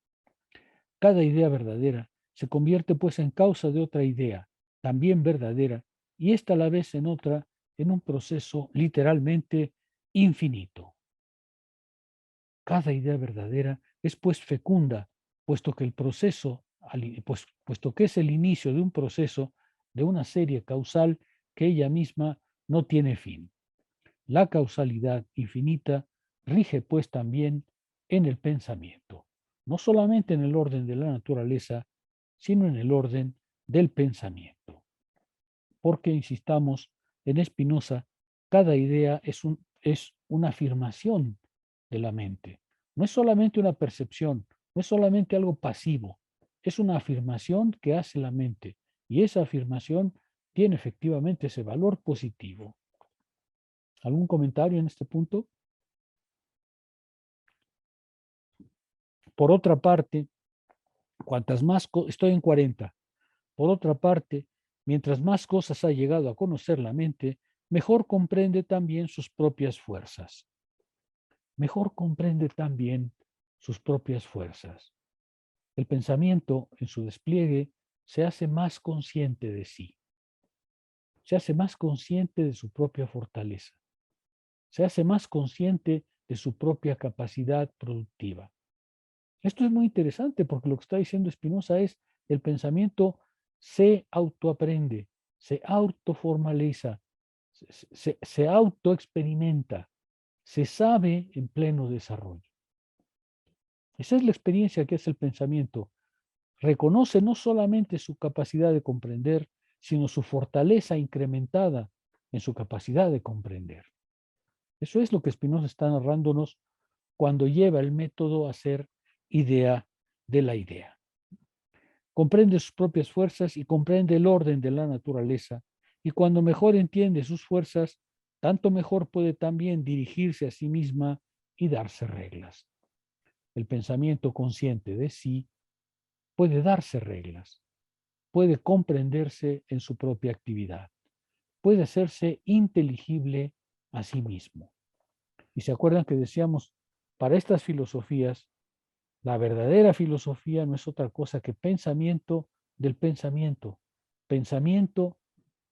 Cada idea verdadera se convierte pues en causa de otra idea, también verdadera, y esta a la vez en otra, en un proceso literalmente infinito. Cada idea verdadera es pues fecunda, puesto que el proceso, puesto que es el inicio de un proceso, de una serie causal que ella misma no tiene fin. La causalidad infinita rige pues también en el pensamiento, no solamente en el orden de la naturaleza, sino en el orden del pensamiento. Porque, insistamos, en Spinoza, cada idea es una afirmación de la mente. No es solamente una percepción, no es solamente algo pasivo, es una afirmación que hace la mente, y esa afirmación tiene efectivamente ese valor positivo. ¿Algún comentario en este punto? Por otra parte, estoy en 40. Por otra parte, mientras más cosas ha llegado a conocer la mente, mejor comprende también sus propias fuerzas. Mejor comprende también sus propias fuerzas. El pensamiento, en su despliegue, se hace más consciente de sí. Se hace más consciente de su propia fortaleza. Se hace más consciente de su propia capacidad productiva. Esto es muy interesante porque lo que está diciendo Spinoza es el pensamiento se autoaprende, se autoformaliza, se autoexperimenta, se sabe en pleno desarrollo. Esa es la experiencia que es el pensamiento. Reconoce no solamente su capacidad de comprender, sino su fortaleza incrementada en su capacidad de comprender. Eso es lo que Spinoza está narrándonos cuando lleva el método a ser idea de la idea. Comprende sus propias fuerzas y comprende el orden de la naturaleza, y cuando mejor entiende sus fuerzas, tanto mejor puede también dirigirse a sí misma y darse reglas. El pensamiento consciente de sí puede darse reglas, puede comprenderse en su propia actividad, puede hacerse inteligible a sí mismo. Y se acuerdan que decíamos, para estas filosofías, la verdadera filosofía no es otra cosa que pensamiento del pensamiento. Pensamiento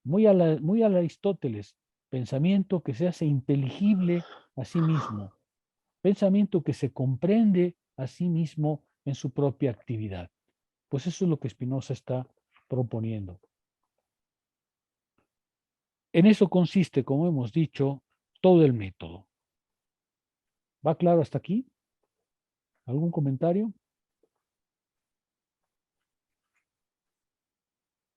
muy a la Aristóteles, pensamiento que se hace inteligible a sí mismo, pensamiento que se comprende a sí mismo en su propia actividad. Pues eso es lo que Spinoza está proponiendo. En eso consiste, como hemos dicho, todo el método. ¿Va claro hasta aquí? ¿Algún comentario?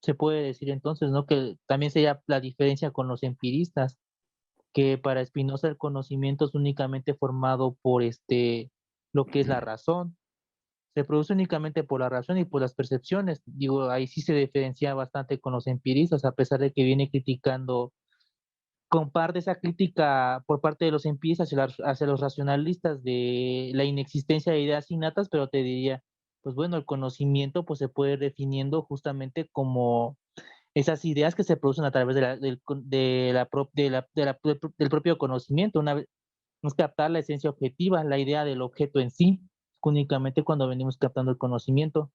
Se puede decir entonces, ¿no? Que también sería la diferencia con los empiristas, que para Spinoza el conocimiento es únicamente formado por lo que es la razón. Se produce únicamente por la razón y por las percepciones. Digo, ahí sí se diferencia bastante con los empiristas, a pesar de que viene criticando, comparte esa crítica por parte de los empiristas hacia los racionalistas de la inexistencia de ideas innatas, pero te diría, pues bueno, el conocimiento pues se puede ir definiendo justamente como esas ideas que se producen a través del propio conocimiento. Una vez es captar la esencia objetiva, la idea del objeto en sí, únicamente cuando venimos captando el conocimiento.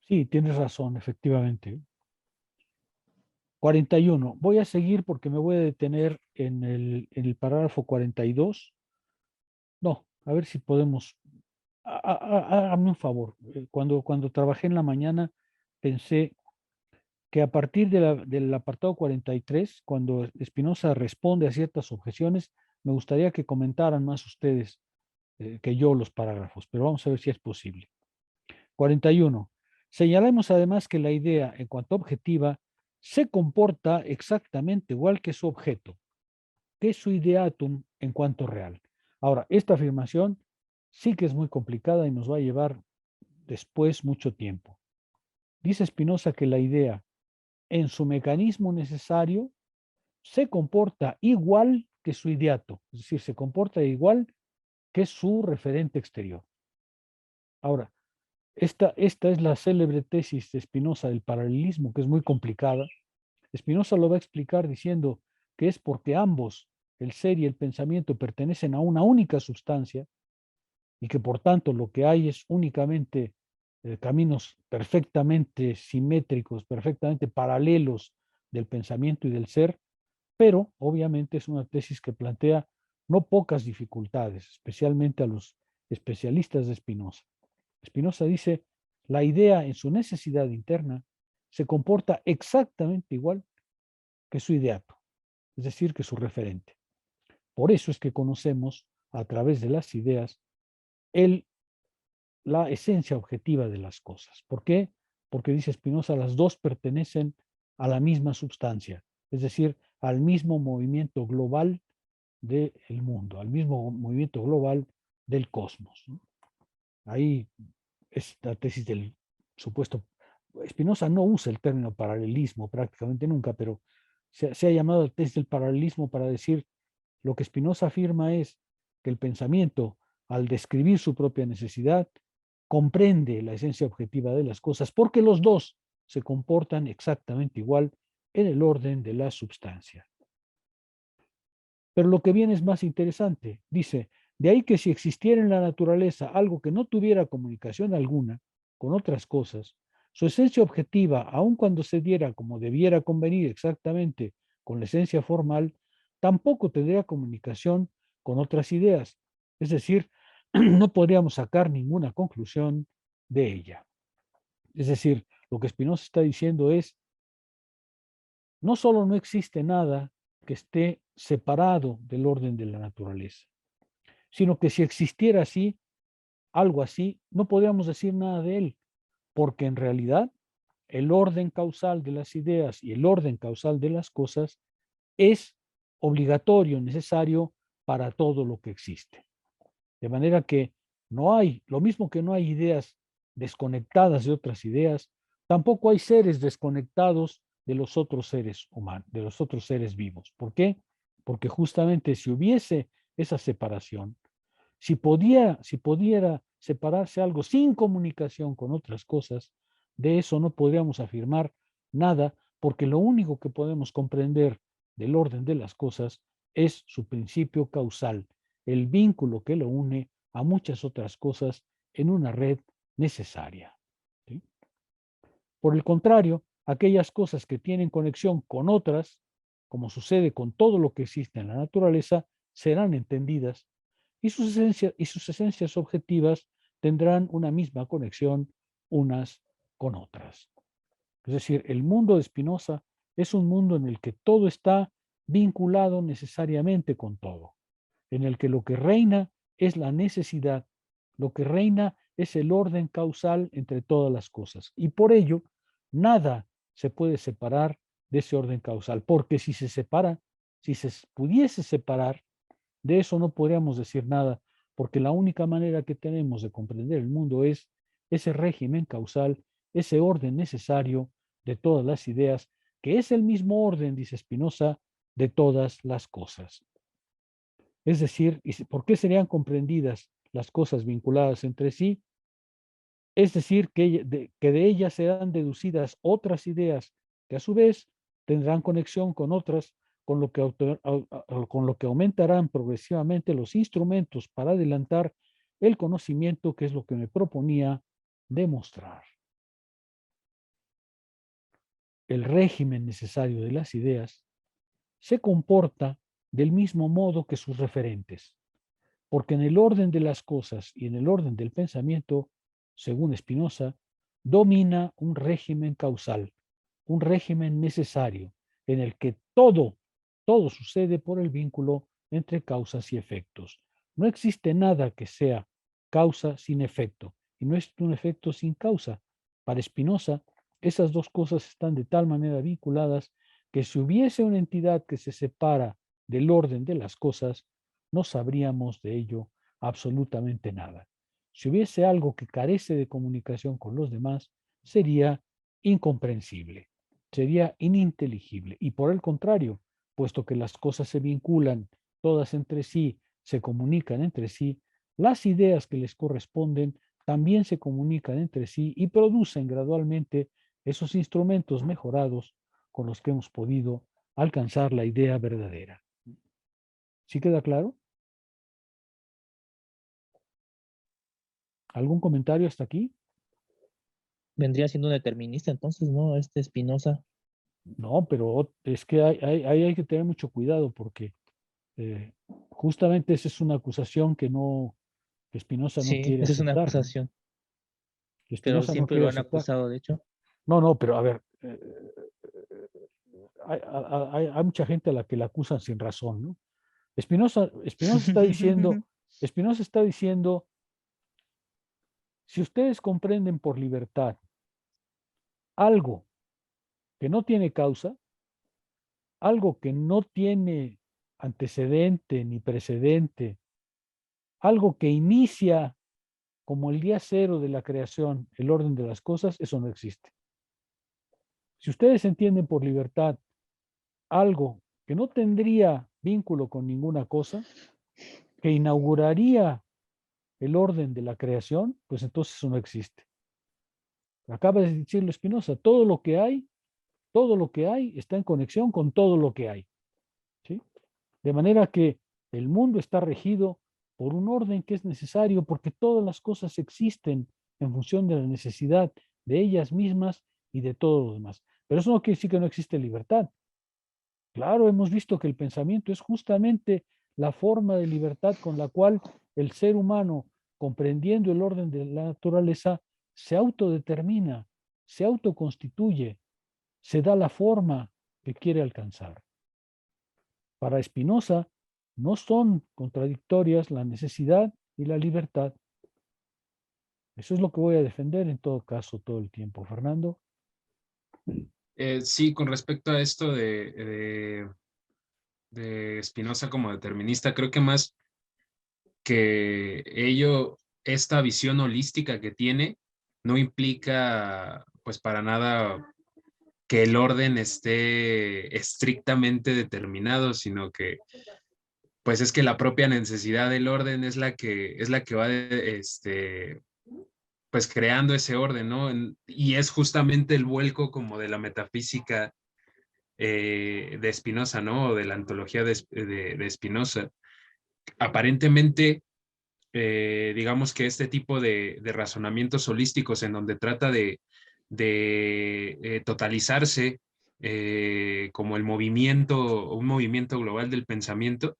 Sí, tienes razón, efectivamente. 41. Voy a seguir porque me voy a detener en el parágrafo 42. No, a ver si podemos. Hágame un favor. Cuando trabajé en la mañana, pensé que a partir del apartado 43, cuando Spinoza responde a ciertas objeciones, me gustaría que comentaran más ustedes que yo los parágrafos, pero vamos a ver si es posible. 41. Señalamos además que la idea, en cuanto objetiva, se comporta exactamente igual que su objeto, que es su ideatum en cuanto real. Ahora, esta afirmación sí que es muy complicada y nos va a llevar después mucho tiempo. Dice Spinoza que la idea, en su mecanismo necesario, se comporta igual que su ideato, es decir, se comporta igual que su referente exterior. Ahora, esta es la célebre tesis de Spinoza del paralelismo, que es muy complicada. Spinoza lo va a explicar diciendo que es porque ambos, el ser y el pensamiento, pertenecen a una única sustancia y que por tanto lo que hay es únicamente caminos perfectamente simétricos, perfectamente paralelos del pensamiento y del ser, pero obviamente es una tesis que plantea no pocas dificultades, especialmente a los especialistas de Spinoza. Spinoza dice, la idea en su necesidad interna se comporta exactamente igual que su ideato, es decir, que su referente. Por eso es que conocemos a través de las ideas la esencia objetiva de las cosas. ¿Por qué? Porque dice Spinoza, las dos pertenecen a la misma sustancia, es decir, al mismo movimiento global del mundo, al mismo movimiento global del cosmos. Ahí es la tesis del supuesto. Spinoza no usa el término paralelismo prácticamente nunca, pero se ha llamado tesis del paralelismo para decir lo que Spinoza afirma es que el pensamiento, al describir su propia necesidad, comprende la esencia objetiva de las cosas, porque los dos se comportan exactamente igual en el orden de la substancia. Pero lo que viene es más interesante. Dice, de ahí que si existiera en la naturaleza algo que no tuviera comunicación alguna con otras cosas, su esencia objetiva, aun cuando se diera como debiera convenir exactamente con la esencia formal, tampoco tendría comunicación con otras ideas. Es decir, no podríamos sacar ninguna conclusión de ella. Es decir, lo que Spinoza está diciendo es, no solo no existe nada que esté separado del orden de la naturaleza, sino que si existiera así, algo así, no podríamos decir nada de él, porque en realidad el orden causal de las ideas y el orden causal de las cosas es obligatorio, necesario para todo lo que existe. De manera que no hay, lo mismo que no hay ideas desconectadas de otras ideas, tampoco hay seres desconectados de los otros seres humanos, de los otros seres vivos. ¿Por qué? Porque justamente si hubiese esa separación, si pudiera separarse algo sin comunicación con otras cosas, de eso no podríamos afirmar nada, porque lo único que podemos comprender del orden de las cosas es su principio causal, el vínculo que lo une a muchas otras cosas en una red necesaria. ¿Sí? Por el contrario, aquellas cosas que tienen conexión con otras, como sucede con todo lo que existe en la naturaleza, serán entendidas y sus esencias objetivas tendrán una misma conexión unas con otras. Es decir, el mundo de Spinoza es un mundo en el que todo está vinculado necesariamente con todo, en el que lo que reina es la necesidad, lo que reina es el orden causal entre todas las cosas. Y por ello, nada se puede separar de ese orden causal, porque si se separa, si se pudiese separar, de eso no podríamos decir nada, porque la única manera que tenemos de comprender el mundo es ese régimen causal, ese orden necesario de todas las ideas, que es el mismo orden, dice Spinoza, de todas las cosas. Es decir, ¿por qué serían comprendidas las cosas vinculadas entre sí? Es decir, que de ellas serán deducidas otras ideas que a su vez tendrán conexión con otras, con lo que aumentarán progresivamente los instrumentos para adelantar el conocimiento, que es lo que me proponía demostrar. El régimen necesario de las ideas se comporta del mismo modo que sus referentes, porque en el orden de las cosas y en el orden del pensamiento, según Spinoza, domina un régimen causal, un régimen necesario, en el que todo sucede por el vínculo entre causas y efectos. No existe nada que sea causa sin efecto, y no es un efecto sin causa. Para Spinoza, esas dos cosas están de tal manera vinculadas que si hubiese una entidad que se separa del orden de las cosas, no sabríamos de ello absolutamente nada. Si hubiese algo que carece de comunicación con los demás, sería incomprensible, sería ininteligible. Y por el contrario, puesto que las cosas se vinculan todas entre sí, se comunican entre sí, las ideas que les corresponden también se comunican entre sí y producen gradualmente esos instrumentos mejorados con los que hemos podido alcanzar la idea verdadera. ¿Sí queda claro? ¿Algún comentario hasta aquí? Vendría siendo un determinista, entonces, ¿no? Spinoza. No, pero es que hay que tener mucho cuidado porque justamente esa es una acusación que Spinoza no Sí, quiere esa es una aceptar, ¿no? acusación, Que pero Spinoza no siempre quiere lo han aceptar. acusado, de hecho. No, pero a ver, hay mucha gente a la que la acusan sin razón, ¿no? Spinoza está diciendo, si ustedes comprenden por libertad algo que no tiene causa, algo que no tiene antecedente ni precedente, algo que inicia como el día cero de la creación, el orden de las cosas, eso no existe. Si ustedes entienden por libertad algo que no tendría vínculo con ninguna cosa, que inauguraría el orden de la creación, pues entonces eso no existe. Acaba de decirlo Spinoza, todo lo que hay está en conexión con todo lo que hay. ¿Sí? De manera que el mundo está regido por un orden que es necesario porque todas las cosas existen en función de la necesidad de ellas mismas y de todo lo demás. Pero eso no quiere decir que no existe libertad. Claro, hemos visto que el pensamiento es justamente la forma de libertad con la cual el ser humano, comprendiendo el orden de la naturaleza, se autodetermina, se autoconstituye, se da la forma que quiere alcanzar. Para Spinoza no son contradictorias la necesidad y la libertad. Eso es lo que voy a defender en todo caso todo el tiempo. Fernando. Sí, con respecto a esto de de Spinoza como determinista, creo que más que esta visión holística que tiene, no implica pues para nada que el orden esté estrictamente determinado, sino que pues es que la propia necesidad del orden es la que va pues creando ese orden, ¿no? Y es justamente el vuelco como de la metafísica de Spinoza, ¿no? O de la antología de Spinoza. Aparentemente, digamos que este tipo de razonamientos holísticos en donde trata de totalizarse como un movimiento global del pensamiento,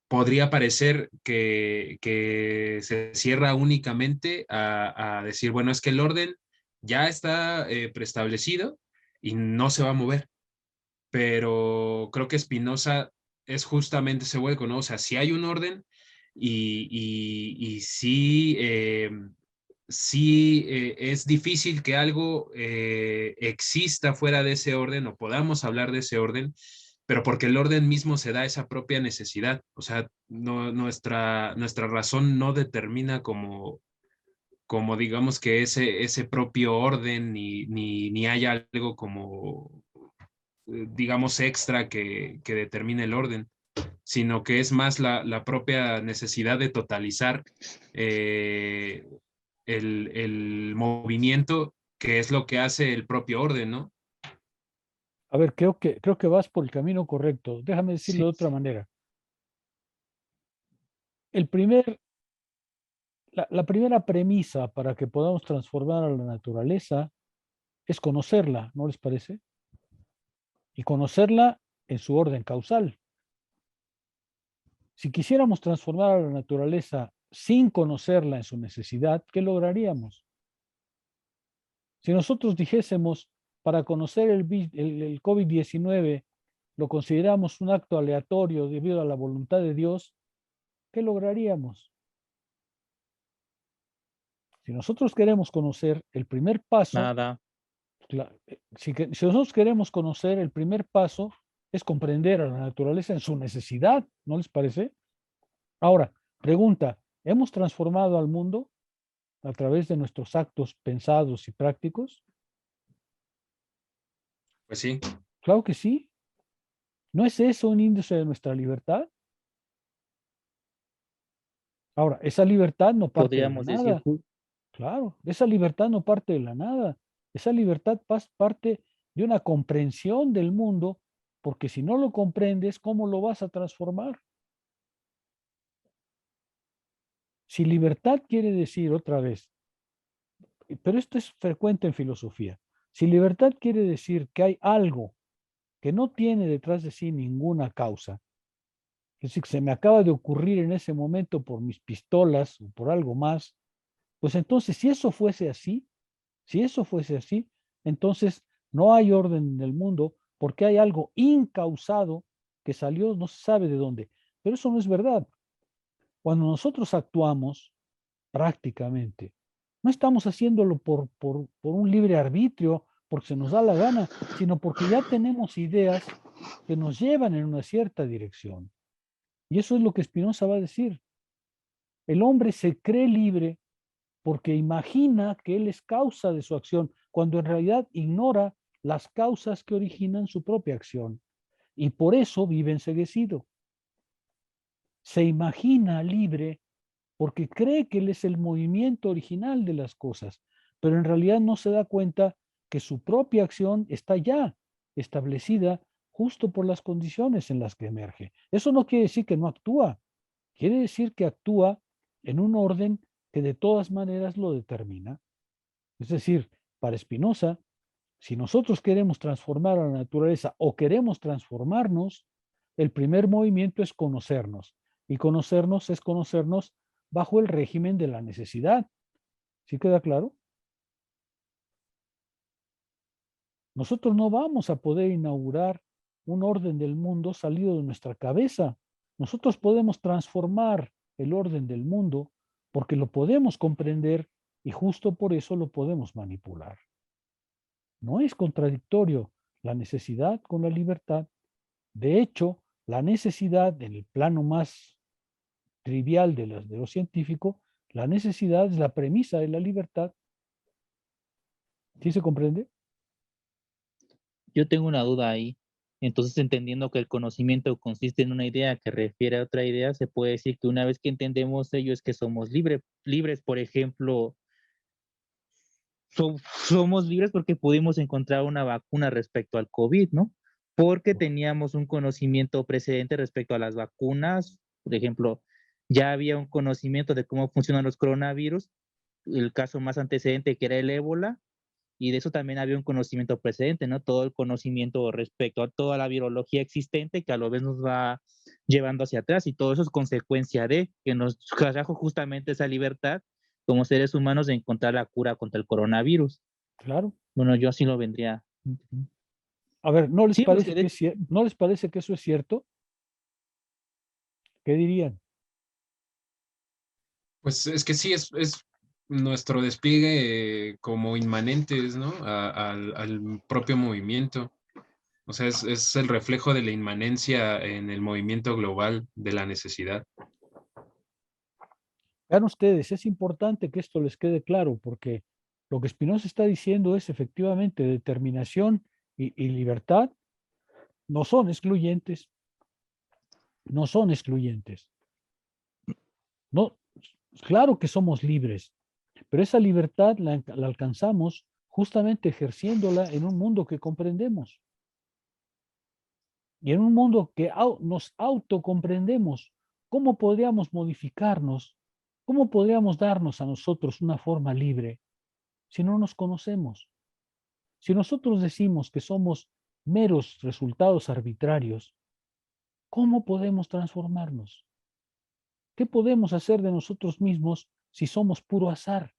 podría parecer que se cierra únicamente a decir, bueno, es que el orden ya está preestablecido y no se va a mover. Pero creo que Spinoza es justamente ese hueco, ¿no? O sea, si hay un orden y sí, es difícil que algo exista fuera de ese orden o podamos hablar de ese orden, pero porque el orden mismo se da esa propia necesidad. O sea, nuestra razón no determina como digamos que ese propio orden ni hay algo como digamos extra que determine el orden, sino que es más la propia necesidad de totalizar el movimiento, que es lo que hace el propio orden, ¿no? A ver, creo que vas por el camino correcto. Déjame decirlo de otra manera. La primera premisa para que podamos transformar a la naturaleza es conocerla, ¿no les parece? Y conocerla en su orden causal. Si quisiéramos transformar a la naturaleza sin conocerla en su necesidad, ¿qué lograríamos? Si nosotros dijésemos, para conocer el COVID-19, lo consideramos un acto aleatorio debido a la voluntad de Dios, ¿qué lograríamos? Si nosotros queremos conocer el primer paso, Nada. si nosotros queremos conocer el primer paso, es comprender a la naturaleza en su necesidad, ¿no les parece? Ahora, pregunta, ¿hemos transformado al mundo a través de nuestros actos pensados y prácticos? Pues sí. Claro que sí. ¿No es eso un índice de nuestra libertad? Ahora, esa libertad no parte de la Podríamos decir, nada. Claro, esa libertad no parte de la nada. Esa libertad parte de una comprensión del mundo, porque si no lo comprendes, ¿cómo lo vas a transformar? Si libertad quiere decir otra vez, pero esto es frecuente en filosofía, si libertad quiere decir que hay algo que no tiene detrás de sí ninguna causa, es decir, que se me acaba de ocurrir en ese momento por mis pistolas o por algo más, pues entonces si eso fuese así, entonces no hay orden en el mundo porque hay algo incausado que salió no se sabe de dónde. Pero eso no es verdad. Cuando nosotros actuamos prácticamente, no estamos haciéndolo por un libre arbitrio, porque se nos da la gana, sino porque ya tenemos ideas que nos llevan en una cierta dirección. Y eso es lo que Spinoza va a decir. El hombre se cree libre porque imagina que él es causa de su acción, cuando en realidad ignora las causas que originan su propia acción. Y por eso vive enceguecido. Se imagina libre porque cree que él es el movimiento original de las cosas, pero en realidad no se da cuenta que su propia acción está ya establecida justo por las condiciones en las que emerge. Eso no quiere decir que no actúa, quiere decir que actúa en un orden que de todas maneras lo determina. Es decir, para Spinoza, si nosotros queremos transformar a la naturaleza o queremos transformarnos, el primer movimiento es conocernos. Y conocernos es conocernos bajo el régimen de la necesidad. ¿Sí queda claro? Nosotros no vamos a poder inaugurar un orden del mundo salido de nuestra cabeza. Nosotros podemos transformar el orden del mundo porque lo podemos comprender y justo por eso lo podemos manipular. No es contradictorio la necesidad con la libertad. De hecho, La necesidad, en el plano más trivial de lo científico, la necesidad es la premisa de la libertad. ¿Sí se comprende? Yo tengo una duda ahí. Entonces, entendiendo que el conocimiento consiste en una idea que refiere a otra idea, se puede decir que una vez que entendemos ello es que somos libres. Por ejemplo, somos libres porque pudimos encontrar una vacuna respecto al COVID, ¿no? Porque teníamos un conocimiento precedente respecto a las vacunas. Por ejemplo, ya había un conocimiento de cómo funcionan los coronavirus, el caso más antecedente que era el ébola, y de eso también había un conocimiento precedente, ¿no? Todo el conocimiento respecto a toda la virología existente que a lo vez nos va llevando hacia atrás, y todo eso es consecuencia de que nos trajo justamente esa libertad como seres humanos de encontrar la cura contra el coronavirus. Claro. Bueno, yo así lo vendría. A ver, ¿no les Sí, parece porque que ¿no les parece que eso es cierto? ¿Qué dirían? Pues es que sí, es nuestro despliegue como inmanentes, ¿no? Al propio movimiento. O sea, es el reflejo de la inmanencia en el movimiento global de la necesidad. Vean ustedes, es importante que esto les quede claro, porque lo que Spinoza está diciendo es efectivamente determinación y libertad no son excluyentes, no son excluyentes. No, claro que somos libres, pero esa libertad la alcanzamos justamente ejerciéndola en un mundo que comprendemos. Y en un mundo que nos autocomprendemos, ¿cómo podríamos modificarnos? ¿Cómo podríamos darnos a nosotros una forma libre si no nos conocemos? Si nosotros decimos que somos meros resultados arbitrarios, ¿cómo podemos transformarnos? ¿Qué podemos hacer de nosotros mismos si somos puro azar?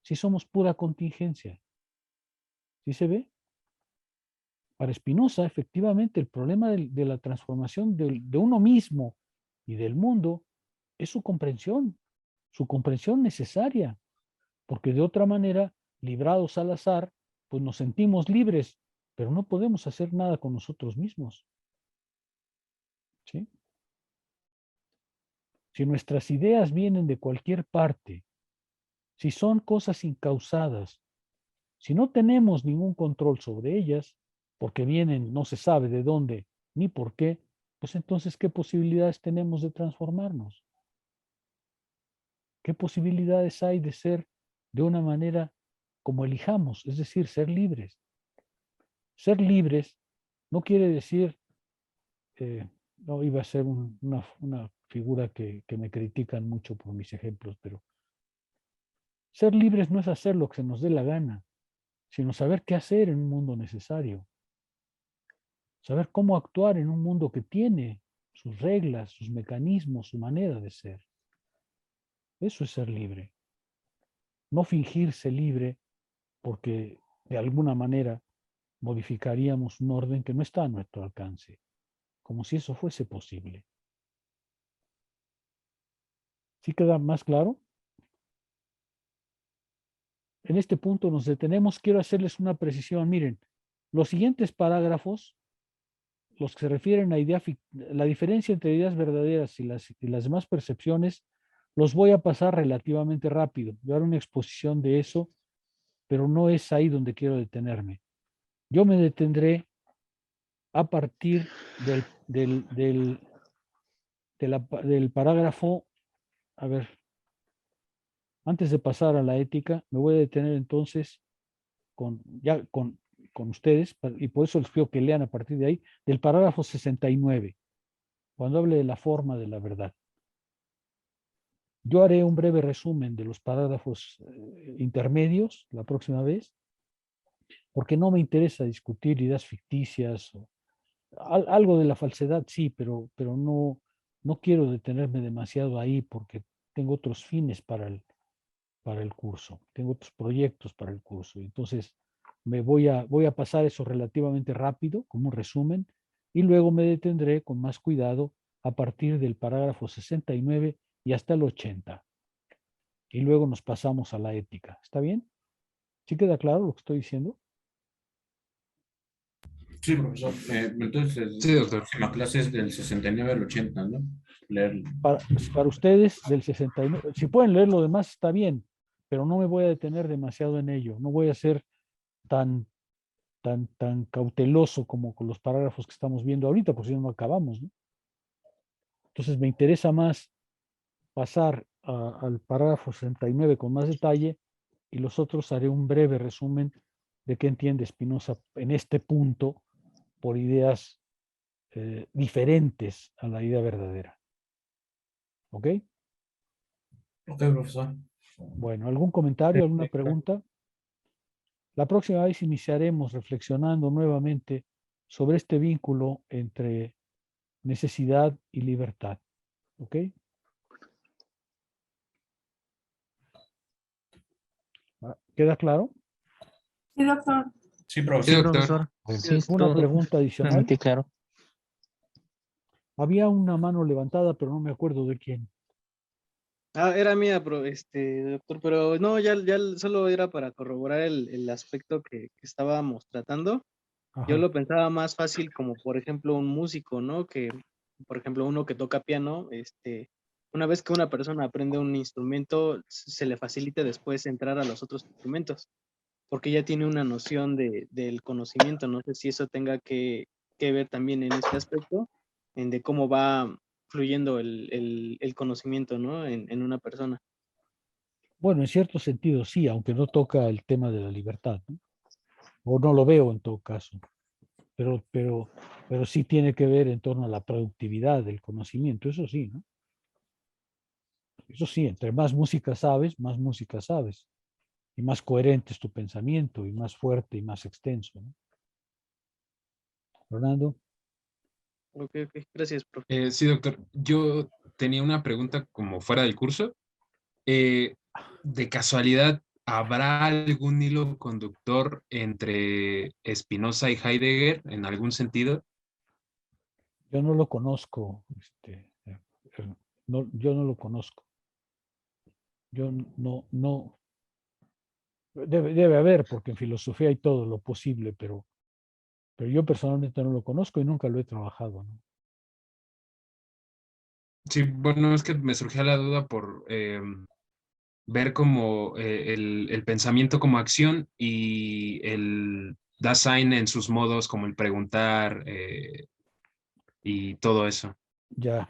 Si somos pura contingencia. ¿Sí se ve? Para Spinoza, efectivamente, el problema de la transformación de uno mismo y del mundo es su comprensión necesaria, porque de otra manera, librados al azar, pues nos sentimos libres, pero no podemos hacer nada con nosotros mismos. ¿Sí? Si nuestras ideas vienen de cualquier parte, si son cosas incausadas, si no tenemos ningún control sobre ellas, porque vienen no se sabe de dónde ni por qué, pues entonces, ¿qué posibilidades tenemos de transformarnos? ¿Qué posibilidades hay de ser de una manera como elijamos, es decir, ser libres? Ser libres no quiere decir, no iba a ser una figura que me critican mucho por mis ejemplos, pero ser libres no es hacer lo que se nos dé la gana, sino saber qué hacer en un mundo necesario. Saber cómo actuar en un mundo que tiene sus reglas, sus mecanismos, su manera de ser. Eso es ser libre. No fingirse libre porque de alguna manera modificaríamos un orden que no está a nuestro alcance, como si eso fuese posible. ¿Sí queda más claro? En este punto nos detenemos. Quiero hacerles una precisión. Miren, los siguientes parágrafos, los que se refieren a la diferencia entre ideas verdaderas y las demás percepciones, los voy a pasar relativamente rápido. Voy a dar una exposición de eso, pero no es ahí donde quiero detenerme. Yo me detendré a partir del parágrafo, a ver, antes de pasar a la ética, me voy a detener entonces con ustedes, y por eso les pido que lean a partir de ahí, del parágrafo 69, cuando hable de la forma de la verdad. Yo haré un breve resumen de los parágrafos intermedios la próxima vez, porque no me interesa discutir ideas ficticias, algo de la falsedad sí, pero no quiero detenerme demasiado ahí porque tengo otros fines para el curso, tengo otros proyectos para el curso. Entonces, voy a pasar eso relativamente rápido, como un resumen, y luego me detendré con más cuidado a partir del parágrafo 69 y hasta el 80. Y luego nos pasamos a la ética. ¿Está bien? ¿Sí queda claro lo que estoy diciendo? Sí, profesor. Entonces, Sí, doctor. la próxima clase es del 69 al 80, ¿no? Leerlo. Para ustedes, del 69, si pueden leer lo demás, está bien, pero no me voy a detener demasiado en ello. No voy a ser tan cauteloso como con los parágrafos que estamos viendo ahorita, porque si no, no acabamos, ¿no? Entonces me interesa más pasar al parágrafo 69 con más detalle y los otros haré un breve resumen de qué entiende Spinoza en este punto por ideas diferentes a la idea verdadera. ¿Ok? Ok, profesor. Bueno, ¿algún comentario, alguna pregunta? La próxima vez iniciaremos reflexionando nuevamente sobre este vínculo entre necesidad y libertad. ¿Ok? ¿Queda claro? Sí, doctor. Sí, Sí, profesor. doctor. Sí, es ¿Una todo pregunta adicional? realmente claro. Había una mano levantada, pero no me acuerdo de quién. Era mía, doctor, pero no, ya solo era para corroborar el aspecto que estábamos tratando. Yo Ajá. lo pensaba más fácil como, por ejemplo, un músico, ¿no? Que, por ejemplo, uno que toca piano, una vez que una persona aprende un instrumento, se le facilita después entrar a los otros instrumentos, porque ya tiene una noción del conocimiento. No sé si eso tenga que ver también en este aspecto, en de cómo va fluyendo el conocimiento, ¿no? En una persona. Bueno, en cierto sentido sí, aunque no toca el tema de la libertad, ¿no? O no lo veo en todo caso, pero sí tiene que ver en torno a la productividad del conocimiento, eso sí, ¿no? Eso sí, entre más música sabes, y más coherente es tu pensamiento, y más fuerte y más extenso, ¿no? Fernando. Ok, gracias, profe. Sí, doctor. Yo tenía una pregunta como fuera del curso. De casualidad, ¿habrá algún hilo conductor entre Spinoza y Heidegger en algún sentido? Yo no lo conozco, yo no lo conozco. Yo no, debe haber, porque en filosofía hay todo lo posible, pero yo personalmente no lo conozco y nunca lo he trabajado, ¿no? Sí, bueno, es que me surgía la duda por ver como el pensamiento como acción y el Dasein en sus modos, como el preguntar y todo eso. Ya.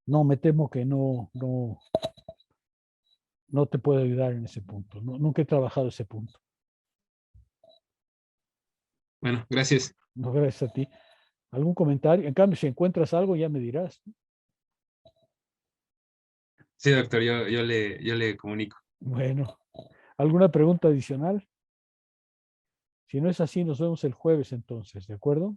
No, me temo que no te puedo ayudar en ese punto. Nunca he trabajado ese punto. Bueno, gracias. No, gracias a ti. ¿Algún comentario? En cambio, si encuentras algo, ya me dirás. Sí, doctor, yo le comunico. Bueno, ¿alguna pregunta adicional? Si no es así, nos vemos el jueves entonces, ¿de acuerdo?